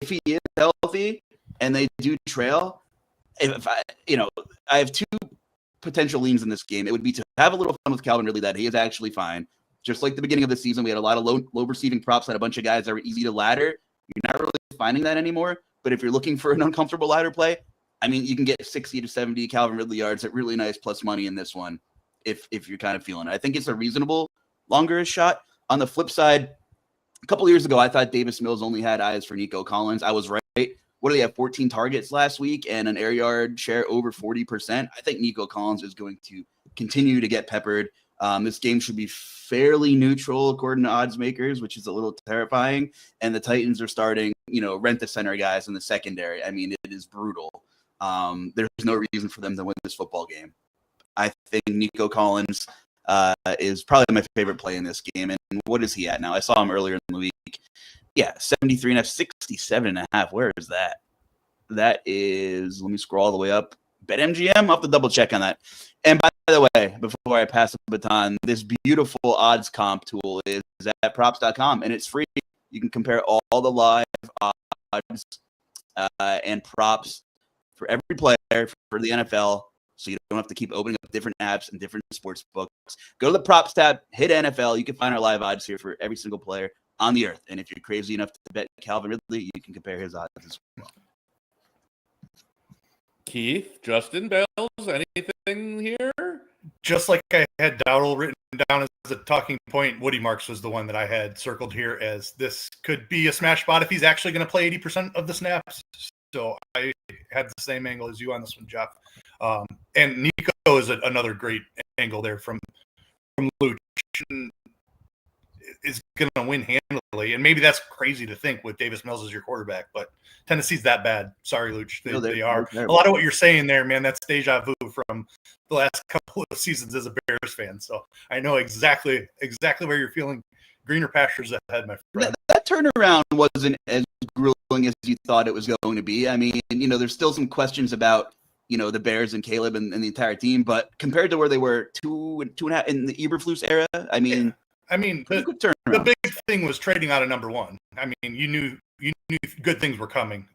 If he is healthy and they do trail, I have two potential leans in this game. It would be to have a little fun with Calvin Ridley, that he is actually fine. Just like the beginning of the season, we had a lot of low receiving props, had a bunch of guys that were easy to ladder. You're not really finding that anymore. But if you're looking for an uncomfortable ladder play, you can get 60 to 70 Calvin Ridley yards at really nice plus money in this one if you're kind of feeling it. I think it's a reasonable longer shot. On the flip side, a couple of years ago, I thought Davis Mills only had eyes for Nico Collins. I was right. What do they have? 14 targets last week and an air yard share over 40%. I think Nico Collins is going to continue to get peppered. This game should be fairly neutral according to odds makers, which is a little terrifying. And the Titans are starting, rent the center guys in the secondary. It is brutal. There's no reason for them to win this football game. I think Nico Collins is probably my favorite play in this game. And what is he at now? I saw him earlier in the week. Yeah, 73.5, 67.5. Where is that? That is, let me scroll all the way up. BetMGM, I'll have to double check on that. And by the way, before I pass the baton, this beautiful odds comp tool is at props.com, and it's free. You can compare all the live odds and props for every player for the NFL, so you don't have to keep opening up different apps and different sports books. Go to the props tab, hit NFL. You can find our live odds here for every single player on the earth. And if you're crazy enough to bet Calvin Ridley, you can compare his odds as well. Keith, Justin, Bells, anything here? Just like I had Dowdle written down as a talking point, Woody Marks was the one that I had circled here as this could be a smash spot if he's actually going to play 80% of the snaps. So I had the same angle as you on this one, Jeff. And Nico is another great angle there from Luch. Is going to win handily, and maybe that's crazy to think with Davis Mills as your quarterback, but Tennessee's that bad. Sorry, Luch. They are. A lot of what you're saying there, man, that's deja vu from the last couple of seasons as a Bears fan. So I know exactly where you're feeling. Greener pastures ahead, my friend. That turnaround wasn't as grueling as you thought it was going to be. I mean, there's still some questions about, the Bears and Caleb and the entire team, but compared to where they were two and a half in the Eberflus era, I mean. Yeah. I mean, the big thing was trading out of number one. I mean, you knew good things were coming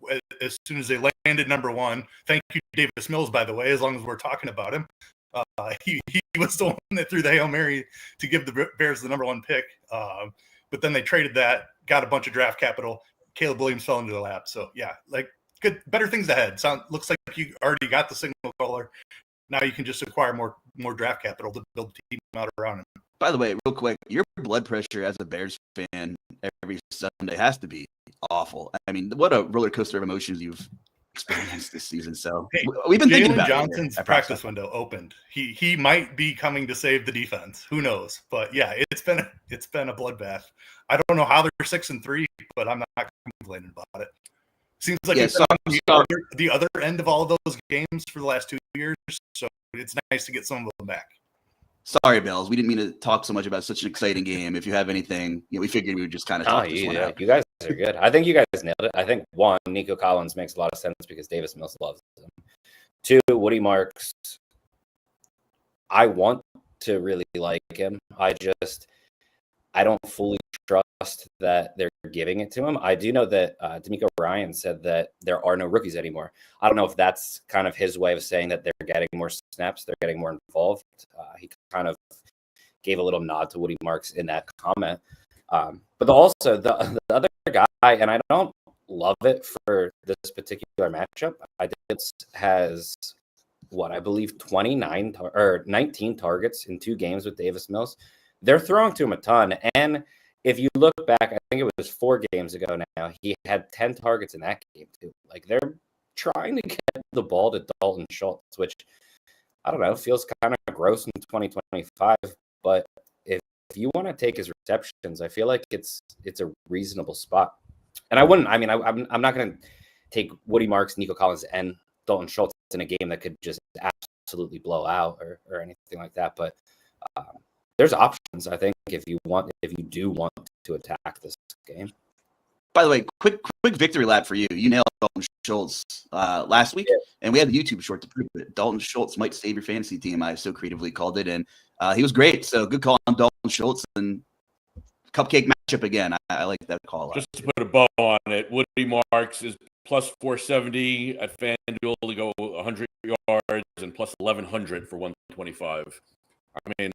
as soon as they landed number one. Thank you, Davis Mills, by the way, as long as we're talking about him. He was the one that threw the Hail Mary to give the Bears the number one pick. But then they traded that, got a bunch of draft capital. Caleb Williams fell into the lap. So, yeah, better things ahead. Looks like you already got the signal caller. Now you can just acquire more draft capital to build the team out around him. By the way, real quick, your blood pressure as a Bears fan every Sunday has to be awful. I mean, what a roller coaster of emotions you've experienced this season. So we've been thinking about Johnson's practice window opened. He might be coming to save the defense. Who knows? But yeah, it's been a bloodbath. I don't know how they're 6-3, but I'm not complaining about it. Seems like it's on the other end of all of those games for the last 2 years. So it's nice to get some of them back. Sorry, Bells. We didn't mean to talk so much about such an exciting game. If you have anything, we figured we would just kind of talk this one out. You guys are good. I think you guys nailed it. I think, one, Nico Collins makes a lot of sense because Davis Mills loves him. Two, Woody Marks, I want to really like him. I don't fully trust that they're giving it to him. I do know that D'Amico Ryan said that there are no rookies anymore. I don't know if that's kind of his way of saying that they're getting more snaps, they're getting more involved. He kind of gave a little nod to Woody Marks in that comment. But also the other guy, and I don't love it for this particular matchup. I think it has I believe 19 targets in 2 games with Davis Mills. They're throwing to him a ton. And if you look back, I think it was 4 games ago now, he had 10 targets in that game too. They're trying to get the ball to Dalton Schultz, which, I don't know, feels kind of gross in 2025. But if you want to take his receptions, I feel like it's a reasonable spot. And I'm not going to take Woody Marks, Nico Collins, and Dalton Schultz in a game that could just absolutely blow out or anything like that. But there's options, I think, if you do want to attack this game. By the way, quick victory lap for you. You nailed Dalton Schultz last week, and we had the YouTube short to prove it. Dalton Schultz might save your fantasy team. I so creatively called it, and he was great. So good call on Dalton Schultz, and cupcake matchup again. I like that call. Just to put a bow on it, Woody Marks is plus 470 at FanDuel to go 100 yards and plus 1,100 for 125. I mean,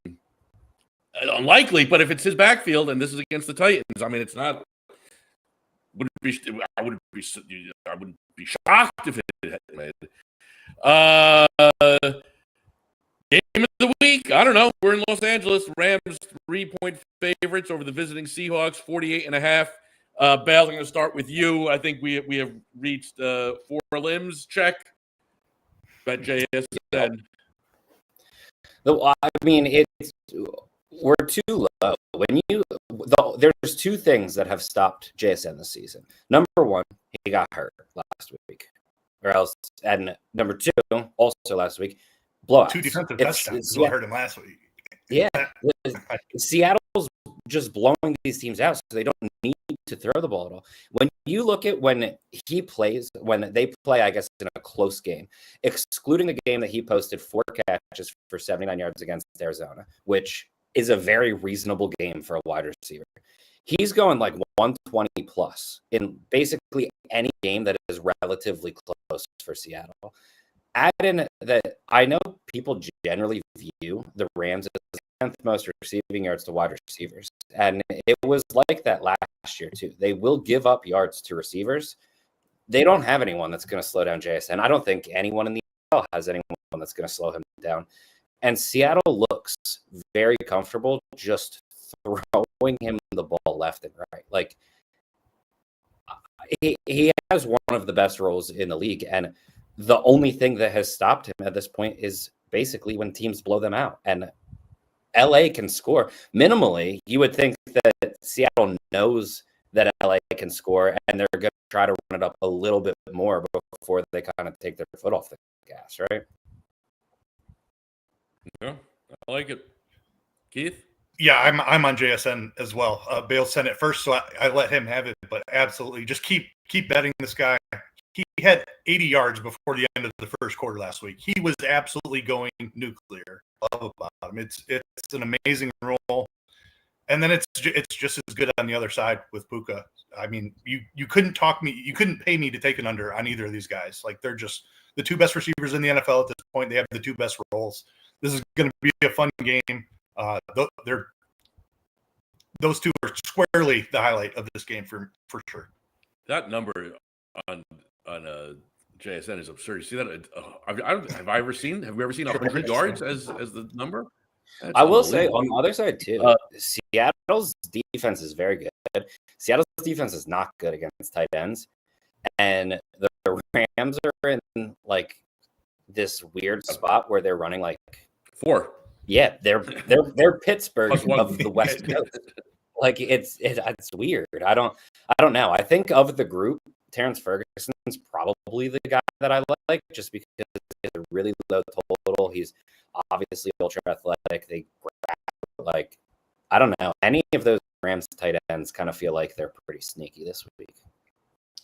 unlikely, but if it's his backfield and this is against the Titans, I mean, it's not. I wouldn't be shocked if it had made. Game of the week. I don't know. We're in Los Angeles. Rams 3-point favorites over the visiting Seahawks, 48.5. Bale, I'm going to start with you. I think we have reached 4 limbs check. Bet JSN. I mean, we're too low. There's 2 things that have stopped JSN this season. Number 1, he got hurt last week, and number 2, also last week, blowout. 2 defensive touchdowns. I heard him last week. Yeah, Seattle's just blowing these teams out, so they don't need to throw the ball at all. When you look at when they play, I guess, in a close game, excluding the game that he posted 4 catches for 79 yards against Arizona, which is a very reasonable game for a wide receiver. He's going like 120 plus in basically any game that is relatively close for Seattle. Add in that I know people generally view the Rams as the 10th most receiving yards to wide receivers. And it was like that last year too. They will give up yards to receivers. They don't have anyone that's going to slow down JSN. I don't think anyone in the NFL has anyone that's going to slow him down. And Seattle looks very comfortable just throwing him the ball left and right. Like, he has one of the best roles in the league. And the only thing that has stopped him at this point is basically when teams blow them out. And LA can score. Minimally, you would think that Seattle knows that LA can score, and they're going to try to run it up a little bit more before they kind of take their foot off the gas, right? Yeah, I like it. Keith? Yeah, I'm on JSN as well. Bale sent it first, so I let him have it. But absolutely, just keep betting this guy. He had 80 yards before the end of the first quarter last week. He was absolutely going nuclear. Love about him. It's an amazing role. And then it's just as good on the other side with Puka. I mean, you couldn't pay me to take an under on either of these guys. Like, they're just the two best receivers in the NFL at this point. They have the two best roles. This is going to be a fun game. Those two are squarely the highlight of this game for sure. That number on JSN is absurd. You see that? Have we ever seen 100 yards as the number? That's I will say on the other side too, Seattle's defense is very good. Seattle's defense is not good against tight ends, and the Rams are in like this weird spot where they're running like 4. Yeah, they're Pittsburgh of the West Coast. Like it's weird. I don't know. I think of the group, Terrence Ferguson's probably the guy that I like, just because he's a really low total. He's obviously ultra athletic. They like, I don't know. Any of those Rams tight ends kind of feel like they're pretty sneaky this week.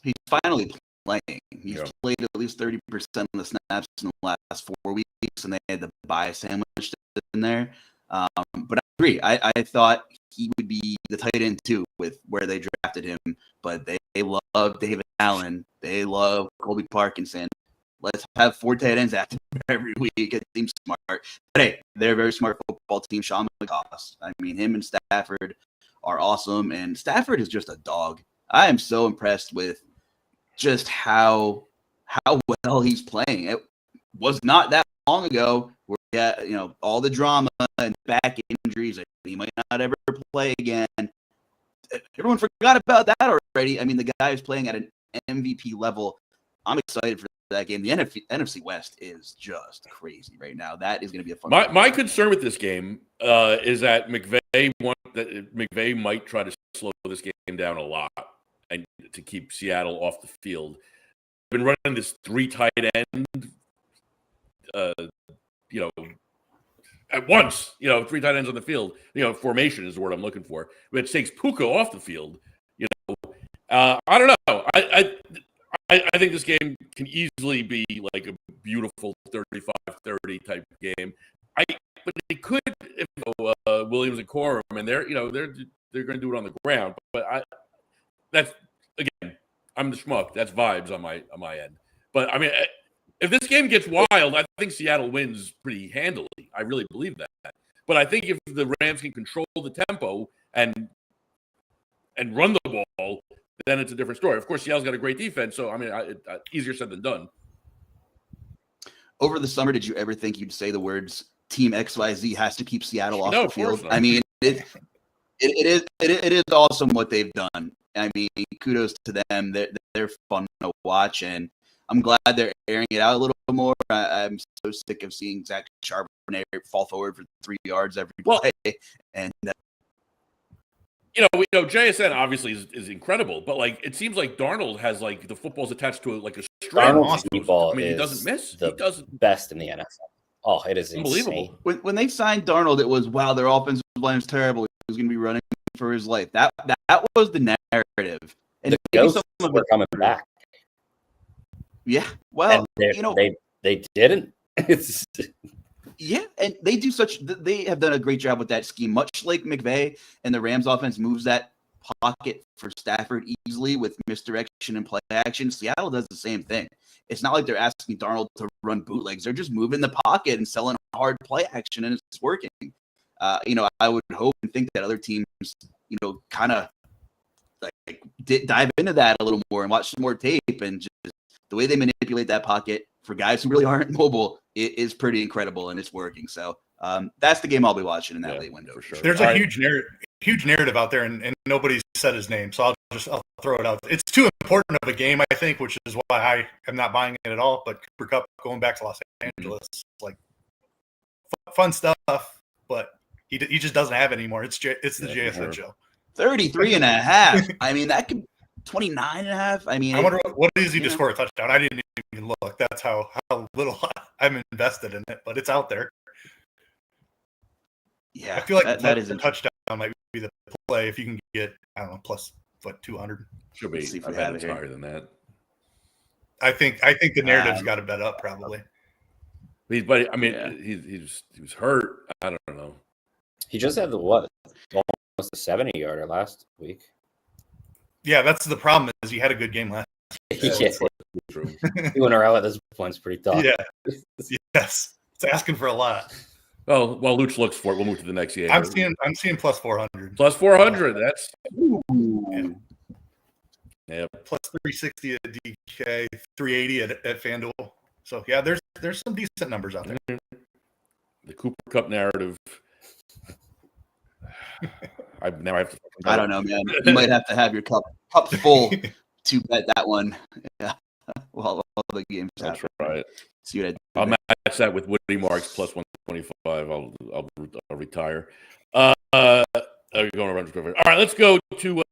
He's finally playing. He's played at least 30% of the snaps in the last 4 weeks, and they had the bye sandwiched in there. But I agree. I thought he would be the tight end too with where they drafted him, but they love David Allen. They love Colby Parkinson. Let's have 4 tight ends active every week. It seems smart. But hey, they're a very smart football team. Sean McCoss. I mean, him and Stafford are awesome, and Stafford is just a dog. I am so impressed with just how well he's playing. It was not that long ago where he had, all the drama and back injuries, and he might not ever play again. Everyone forgot about that already. I mean, the guy is playing at an MVP level. I'm excited for that game. The NFC West is just crazy right now. That is going to be a fun game. My concern with this game is that McVay might try to slow this game down a lot and to keep Seattle off the field. Been running this 3 tight end, at once, 3 tight ends on the field. Formation is the word I'm looking for. But it takes Puka off the field. I don't know. I think this game can easily be like a beautiful 35-30 type game. But it could if Williams and Corum, and they're going to do it on the ground. But that's, again, I'm the schmuck. That's vibes on my end. But I mean, if this game gets wild, I think Seattle wins pretty handily. I really believe that. But I think if the Rams can control the tempo and run the ball, then it's a different story. Of course, Seattle's got a great defense, so I mean, easier said than done. Over the summer, did you ever think you'd say the words "Team XYZ has to keep Seattle off the field"? Not. I mean, it is awesome what they've done. I mean, kudos to them. They're fun to watch, and I'm glad they're airing it out a little more. I'm so sick of seeing Zach Charbonnet fall forward for 3 yards every play. And JSN obviously is incredible, but like it seems like Darnold has like the football's attached to like a string. Darnold's ball he doesn't miss. He doesn't best in the NFL. Oh, it is unbelievable. Insane. When they signed Darnold, it was wow, their offensive line is terrible. He was going to be running for his life. That was the narrative. And the ghosts were coming back. Yeah, well, they didn't. Yeah, and they have done a great job with that scheme, much like McVay, and the Rams offense moves that pocket for Stafford easily with misdirection and play action. Seattle does the same thing. It's not like they're asking Darnold to run bootlegs. They're just moving the pocket and selling hard play action, and it's working. I would hope and think that other teams, kind of like dive into that a little more and watch some more tape, and just the way they manipulate that pocket for guys who really aren't mobile, it is pretty incredible, and it's working. So that's the game I'll be watching in that late window. For sure. There's a huge narrative. huge narrative out there, and nobody's said his name, so I'll throw it out. It's too important of a game, I think, which is why I am not buying it at all. But Cooper Kupp going back to Los Angeles, like fun stuff, but he just doesn't have it anymore. It's the JSN show. 33.5. I mean, that could 29.5. I mean, I wonder what is he to score a touchdown. I didn't even look. That's how little I'm invested in it, but it's out there. Yeah, I feel like that is a touchdown might be the play if you can get, I don't know, plus 200. Should be. I bet it's higher than that. I think the narrative's got to bet up probably. But I mean, he was hurt. I don't know. He just had almost a 70-yarder last week. Yeah, that's the problem. Is he had a good game last. Yeah, true. 2 in a row at this point is pretty tough. Yeah, yes, it's asking for a lot. Well, while Luch looks for it, we'll move to the next game. I'm seeing plus 400. Plus 400. That's yeah. Plus 360 at DK, 380 at FanDuel. So yeah, there's some decent numbers out there. The Cooper Kupp narrative. I don't know, man. You might have to have your cup full to bet that one. Yeah, while the game's That's happen. right. See what I'll match that with Woody Marks plus 125. I'll retire. Going around. All right, let's go to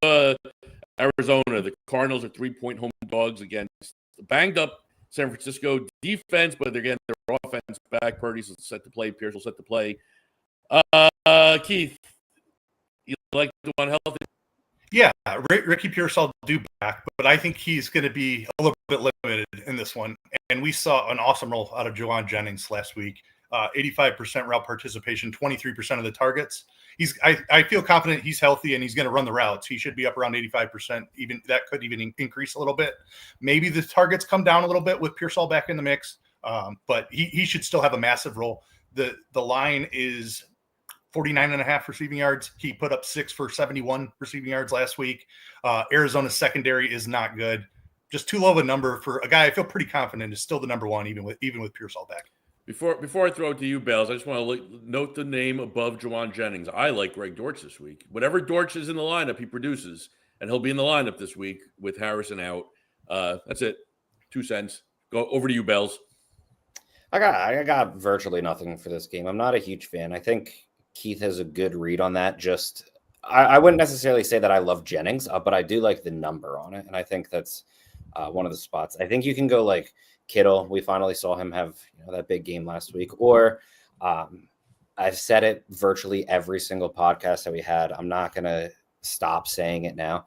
Arizona. The Cardinals are 3-point home dogs against banged up San Francisco defense, but again, their offense back. Purdy's set to play. Pierce will set to play. Keith, you like the one healthy? Yeah, Ricky Pierce I'll do back, but I think he's going to be a little bit limited in this one. And we saw an awesome roll out of Juwan Jennings last week. 85% route participation, 23% of the targets. I feel confident he's healthy and he's going to run the routes. He should be up around 85%. Even that could even increase a little bit. Maybe the targets come down a little bit with Pearsall back in the mix, but he should still have a massive role. The line is 49.5 receiving yards. He put up 6 for 71 receiving yards last week. Arizona's secondary is not good. Just too low of a number for a guy I feel pretty confident is still the number one, even with Pearsall back. Before I throw it to you, Bales, I just want to note the name above Juwan Jennings. I like Greg Dortch this week. Whatever Dortch is in the lineup, he produces, and he'll be in the lineup this week with Harrison out. That's it. 2 cents. Go over to you, Bales. I got virtually nothing for this game. I'm not a huge fan. I think Keith has a good read on that. Just I wouldn't necessarily say that I love Jennings, but I do like the number on it, and I think that's one of the spots. I think you can go like Kittle. We finally saw him have that big game last week. Or I've said it virtually every single podcast that we had. I'm not going to stop saying it now.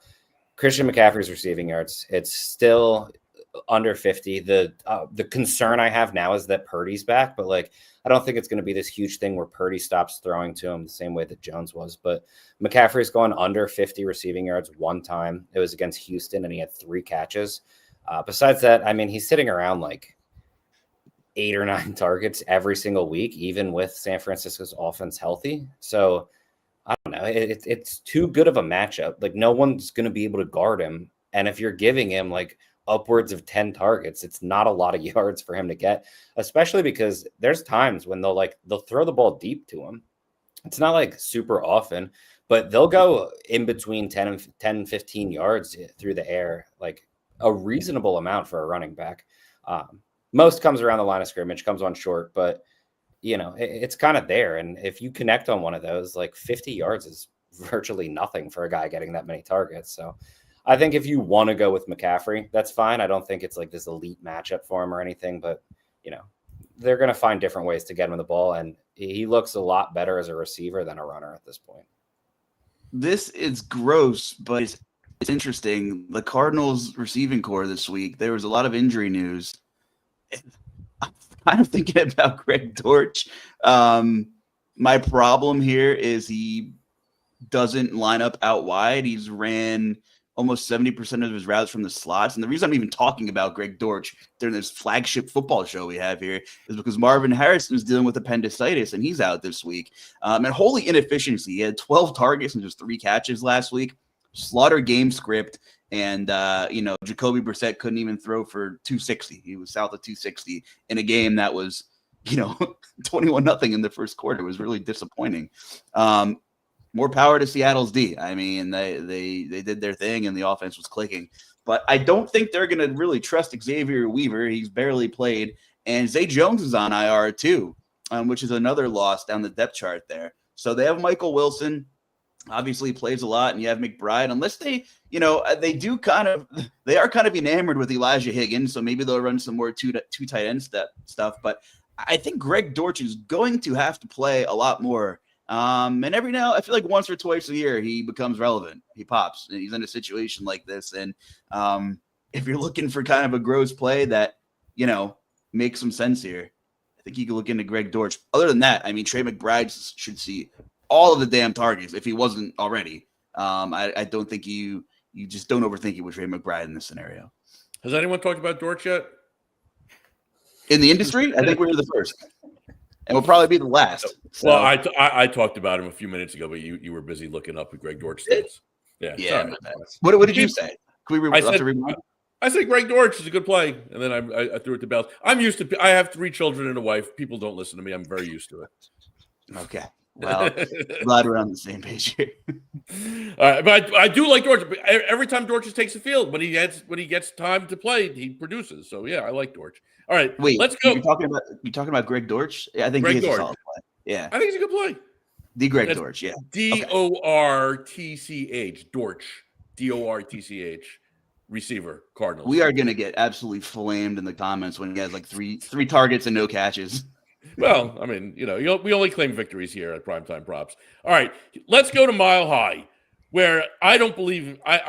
Christian McCaffrey's receiving yards, it's still under 50. The concern I have now is that Purdy's back, but I don't think it's going to be this huge thing where Purdy stops throwing to him the same way that Jones was. But McCaffrey's gone under 50 receiving yards one time. It was against Houston, and he had 3 catches. Besides that, I mean, he's sitting around 8 or 9 targets every single week, even with San Francisco's offense healthy. So I don't know. It's too good of a matchup. No one's going to be able to guard him. And if you're giving him upwards of 10 targets, it's not a lot of yards for him to get, especially because there's times when they'll throw the ball deep to him. It's not super often, but they'll go in between 10 and 15 yards through the air, a reasonable amount for a running back. Most comes around the line of scrimmage, comes on short, but it's kind of there. And if you connect on one of those, 50 yards is virtually nothing for a guy getting that many targets. So I think if you want to go with McCaffrey, that's fine. I don't think it's this elite matchup for him or anything, but they're going to find different ways to get him the ball. And he looks a lot better as a receiver than a runner at this point. This is gross, but it's interesting. The Cardinals receiving core this week, there was a lot of injury news. I'm kind of thinking about Greg Dortch. My problem here is he doesn't line up out wide. He's ran almost 70% of his routes from the slots. And the reason I'm even talking about Greg Dortch during this flagship football show we have here is because Marvin Harrison is dealing with appendicitis, and he's out this week. And holy inefficiency. He had 12 targets and just 3 catches last week. Slaughter game script. And, Jacoby Brissett couldn't even throw for 260. He was south of 260 in a game that was, 21-0 in the first quarter. It was really disappointing. more power to Seattle's D. I mean, they did their thing and the offense was clicking. But I don't think they're going to really trust Xavier Weaver. He's barely played. And Zay Jones is on IR too, which is another loss down the depth chart there. So they have Michael Wilson, obviously plays a lot, and you have McBride. Unless they, they are kind of enamored with Elijah Higgins, so maybe they'll run some more two tight end stuff. But I think Greg Dortch is going to have to play a lot more. And every now, I feel like once or twice a year, he becomes relevant. He pops. And he's in a situation like this. And if you're looking for kind of a gross play that, makes some sense here, I think you can look into Greg Dortch. Other than that, I mean, Trey McBride should see all of the damn targets if he wasn't already. I don't think you just don't overthink it with Trey McBride in this scenario. Has anyone talked about Dortch yet? In the industry, I think we were the first. And we'll probably be the last. So. Well, I talked about him a few minutes ago, but you were busy looking up at Greg Dortch stats. Yeah. What did you say? Can we rewind? I said Greg Dortch is a good play, and then I threw it to Bells. I'm used to. I have 3 children and a wife. People don't listen to me. I'm very used to it. Okay. Well, glad we're on the same page here. But I do like Dortch. Every time Dortch takes the field, when he gets time to play, he produces. So yeah, I like Dortch. All right, wait, let's go. You're talking about Greg Dortch? Yeah, I think he's a solid play. Yeah, I think he's a good play. Greg Dortch, yeah. Dortch, Dortch, Dortch, receiver, Cardinals. We are gonna get absolutely flamed in the comments when he has like three targets and no catches. Well, I mean, we only claim victories here at Primetime Props. All right, let's go to Mile High, where I don't believe I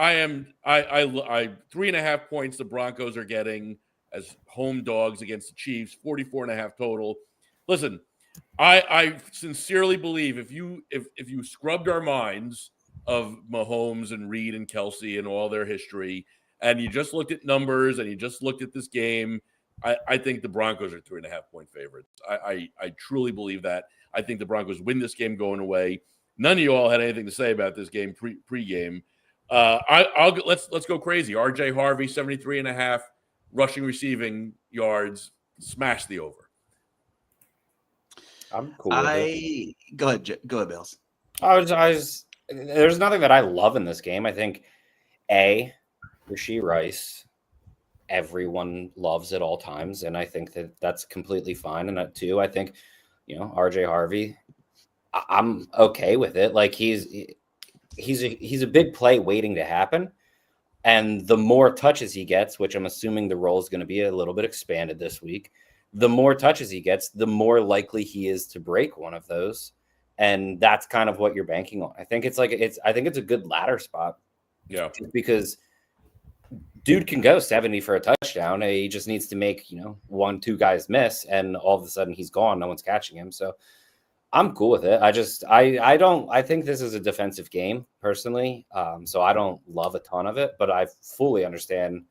3.5 points the Broncos are getting as home dogs against the Chiefs, 44.5 total. Listen, I sincerely believe if you scrubbed our minds of Mahomes and Reed and Kelsey and all their history, and you just looked at numbers and you just looked at this game, I think the Broncos are 3.5 point favorites. I truly believe that. I think the Broncos win this game going away. None of you all had anything to say about this game pre-game. Let's go crazy. RJ Harvey, 73.5 rushing receiving yards. Smash the over. I'm cool with it. Go ahead, Bills. There's nothing that I love in this game. I think Rashee Rice, everyone loves at all times, and I think that's completely fine. And that too, I think, RJ Harvey, I'm okay with it. Like he's a big play waiting to happen, and the more touches he gets, which I'm assuming the role is going to be a little bit expanded this week, the more touches he gets, the more likely he is to break one of those, and that's kind of what you're banking on. I think it's a good ladder spot, because dude can go 70 for a touchdown. He just needs to make, 1-2 guys miss, and all of a sudden he's gone. No one's catching him. So I'm cool with it. I think this is a defensive game personally. So I don't love a ton of it, but I fully understand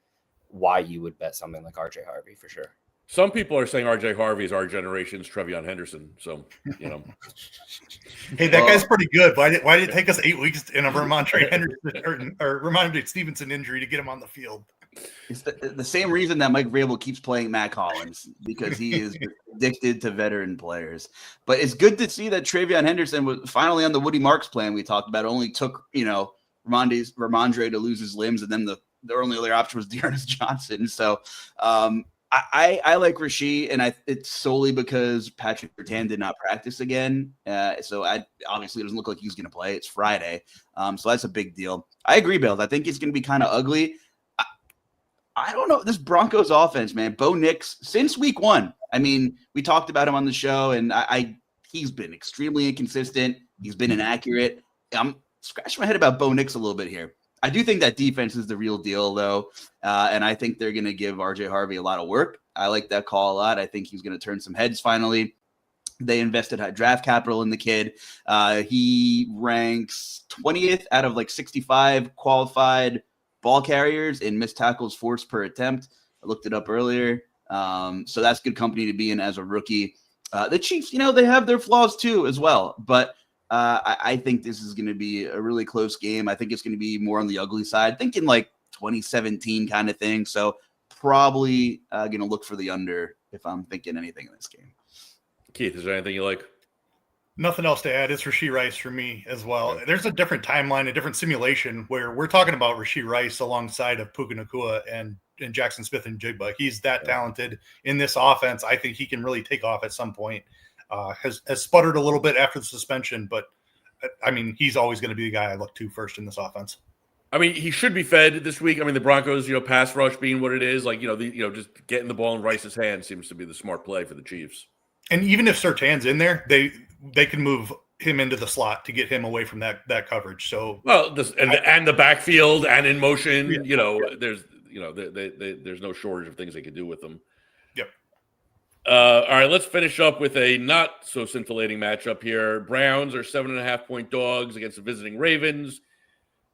why you would bet something like RJ Harvey for sure. Some people are saying RJ Harvey is our generation's Trevion Henderson. So, Hey, that guy's pretty good. Why did it take us 8 weeks in a Ramondre Henderson or Ramondre Stevenson injury to get him on the field? It's the same reason that Mike Vrabel keeps playing Matt Collins, because he is addicted to veteran players. But it's good to see that Trevion Henderson was finally on the Woody Marks plan we talked about. It only took, Ramondre to lose his limbs, and then the only other option was Dearness Johnson. So, I like Rashee, and it's solely because Patrick Surtain did not practice again. So obviously it doesn't look like he's going to play. It's Friday. So that's a big deal. I agree, Bill. I think it's going to be kind of ugly. I don't know. This Broncos offense, man. Bo Nix, since week 1. I mean, we talked about him on the show, and he's been extremely inconsistent. He's been inaccurate. I'm scratching my head about Bo Nix a little bit here. I do think that defense is the real deal, though, and I think they're going to give RJ Harvey a lot of work. I like that call a lot. I think he's going to turn some heads finally. They invested high draft capital in the kid. He ranks 20th out of 65 qualified ball carriers in missed tackles forced per attempt. I looked it up earlier. So that's good company to be in as a rookie. The Chiefs, they have their flaws too as well, but I think this is going to be a really close game. I think it's going to be more on the ugly side, thinking 2017 kind of thing. So probably going to look for the under if I'm thinking anything in this game. Keith, is there anything you like? Nothing else to add. It's Rashee Rice for me as well. There's a different timeline, a different simulation where we're talking about Rashee Rice alongside of Puka Nacua and Jackson Smith and Jigba. He's that talented in this offense. I think he can really take off at some point. Has sputtered a little bit after the suspension, but I mean, he's always going to be the guy I look to first in this offense. I mean, he should be fed this week. I mean, the Broncos, pass rush being what it is, like, just getting the ball in Rice's hand seems to be the smart play for the Chiefs. And even if Surtain's in there, they can move him into the slot to get him away from that coverage. So and the backfield and in motion, there's there's no shortage of things they could do with them. Yep. All right, let's finish up with a not so scintillating matchup here. Browns are 7.5-point dogs against the visiting Ravens.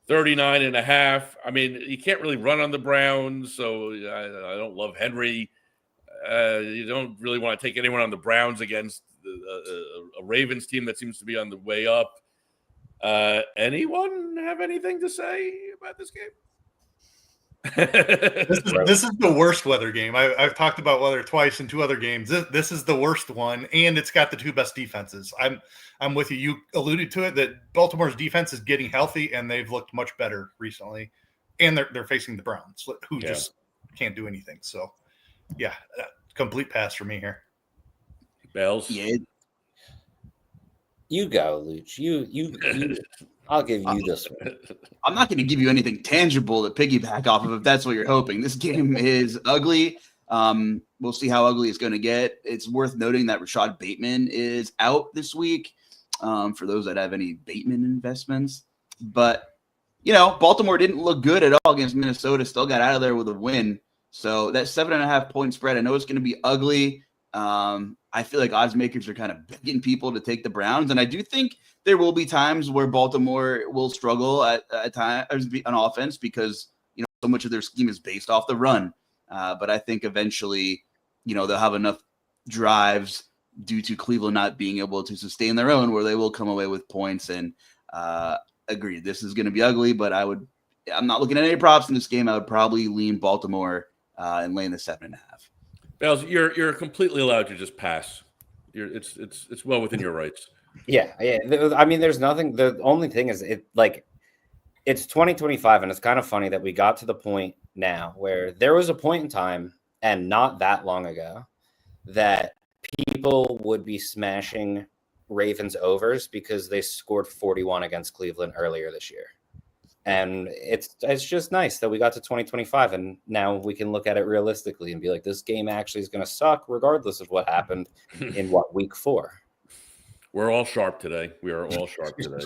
39.5. I mean, you can't really run on the Browns, so I don't love Henry. You don't really want to take anyone on the Browns against a Ravens team that seems to be on the way up. Anyone have anything to say about this game? This is the worst weather game. I've talked about weather twice in two other games. This is the worst one, and it's got the two best defenses. I'm with you. You alluded to it that Baltimore's defense is getting healthy, and they've looked much better recently. And they're facing the Browns, who just can't do anything. So, yeah, complete pass for me here. Bells? Yeah. You go, Luch. You I'll give you this one. I'm not going to give you anything tangible to piggyback off of if that's what you're hoping. This game is ugly. We'll see how ugly it's going to get. It's worth noting that Rashad Bateman is out this week for those that have any Bateman investments. But, Baltimore didn't look good at all against Minnesota, still got out of there with a win. So that 7.5-point spread, I know it's going to be ugly. I feel like odds makers are kind of begging people to take the Browns. And I do think there will be times where Baltimore will struggle at times on offense because, so much of their scheme is based off the run. But I think eventually, they'll have enough drives due to Cleveland not being able to sustain their own where they will come away with points. And agreed, this is going to be ugly, but I'm not looking at any props in this game. I would probably lean Baltimore and lay in the 7.5. Bells, you're completely allowed to just pass. It's well within your rights. Yeah. I mean, there's nothing. The only thing is, it's 2025, and it's kind of funny that we got to the point now where there was a point in time, and not that long ago, that people would be smashing Ravens overs because they scored 41 against Cleveland earlier this year. And it's just nice that we got to 2025 and now we can look at it realistically and be like, this game actually is going to suck regardless of what happened in week 4. We're all sharp today. We are all sharp today.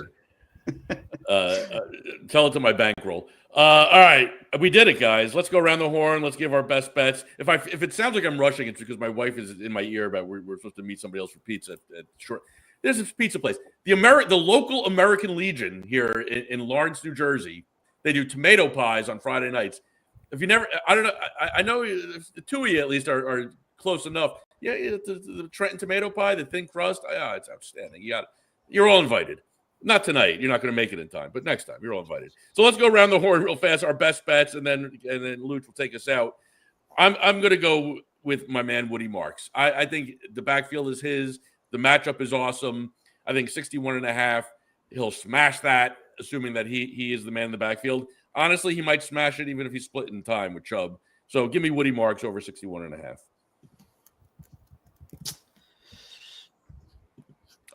Tell it to my bankroll. All right, we did it, guys. Let's go around the horn. Let's give our best bets. If it sounds like I'm rushing, it's because my wife is in my ear about we're supposed to meet somebody else for pizza at short. There's a pizza place. The local American Legion here in Lawrence, New Jersey, they do tomato pies on Friday nights. If you never, I don't know, I know the two of you at least are close enough. Yeah, the Trenton tomato pie, the thin crust, it's outstanding. You're all invited. Not tonight. You're not going to make it in time, but next time you're all invited. So let's go around the horn real fast. Our best bets, and then Luch will take us out. I'm going to go with my man Woody Marks. I think the backfield is his. The matchup is awesome. I think 61.5. He'll smash that, assuming that he is the man in the backfield. Honestly, he might smash it even if he's split in time with Chubb. So give me Woody Marks over 61.5.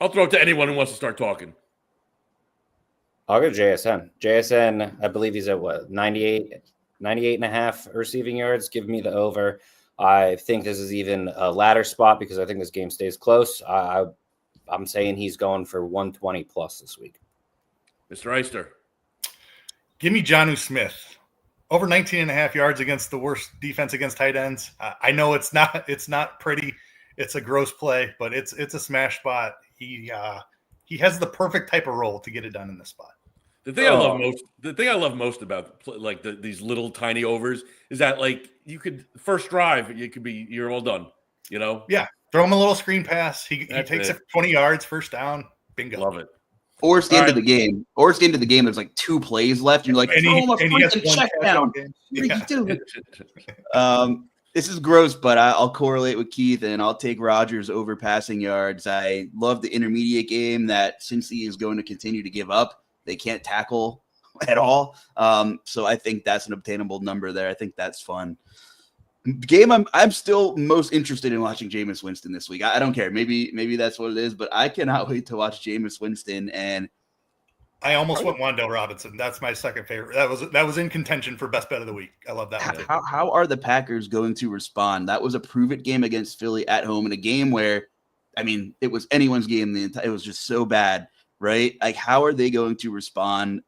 I'll throw it to anyone who wants to start talking. I'll go JSN. JSN, I believe he's at 98.5 receiving yards. Give me the over. I think this is even a ladder spot because I think this game stays close. I'm saying he's going for 120 plus this week. Mr. Eister. Give me Jonnu Smith. Over 19.5 yards against the worst defense against tight ends. I know it's not pretty. It's a gross play, but it's a smash spot. He has the perfect type of role to get it done in this spot. The thing I love most about these little tiny overs is that you could first drive, you're all done, Yeah, throw him a little screen pass. He takes it 20 yards, first down, bingo. Love it. Or it's the end of the game. Or it's the end of the game. There's 2 plays left. You're like, throw him a freaking check down. What are you doing? This is gross, but I'll correlate with Keith, and I'll take Rodgers over passing yards. I love the intermediate game that Cincy is going to continue to give up. They can't tackle at all. So I think that's an obtainable number there. I think that's fun. Game I'm still most interested in watching Jameis Winston this week. I don't care. Maybe that's what it is, but I cannot wait to watch Jameis Winston. And I almost went Wan'Dale Robinson. That's my second favorite. That was in contention for best bet of the week. I love that one. How are the Packers going to respond? That was a prove-it game against Philly at home in a game where, I mean, it was anyone's game. It was just so bad, right? Like, how are they going to respond?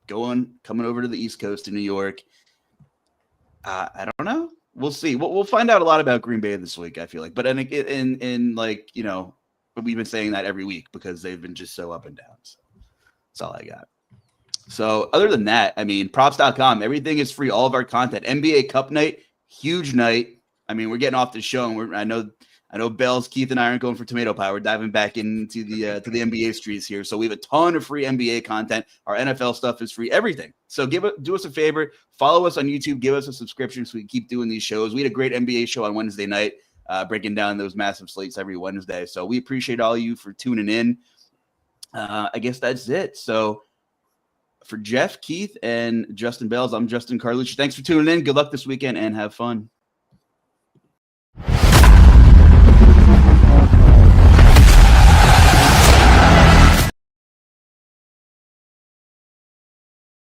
Coming over to the East Coast to New York. I don't know. We'll see. We'll find out a lot about Green Bay this week, I feel like. But in like, you know, we've been saying that every week because they've been just so up and down. So that's all I got. So other than that, I mean, props.com, everything is free. All of our content. NBA Cup night, huge night. I mean, we're getting off the show, and I know Bells, Keith, and I aren't going for tomato pie. We're diving back into the NBA streets here. So we have a ton of free NBA content. Our NFL stuff is free. Everything. So do us a favor. Follow us on YouTube. Give us a subscription so we can keep doing these shows. We had a great NBA show on Wednesday night, breaking down those massive slates every Wednesday. So we appreciate all of you for tuning in. I guess that's it. So for Jeff, Keith, and Justin Bells, I'm Justin Carlucci. Thanks for tuning in. Good luck this weekend and have fun.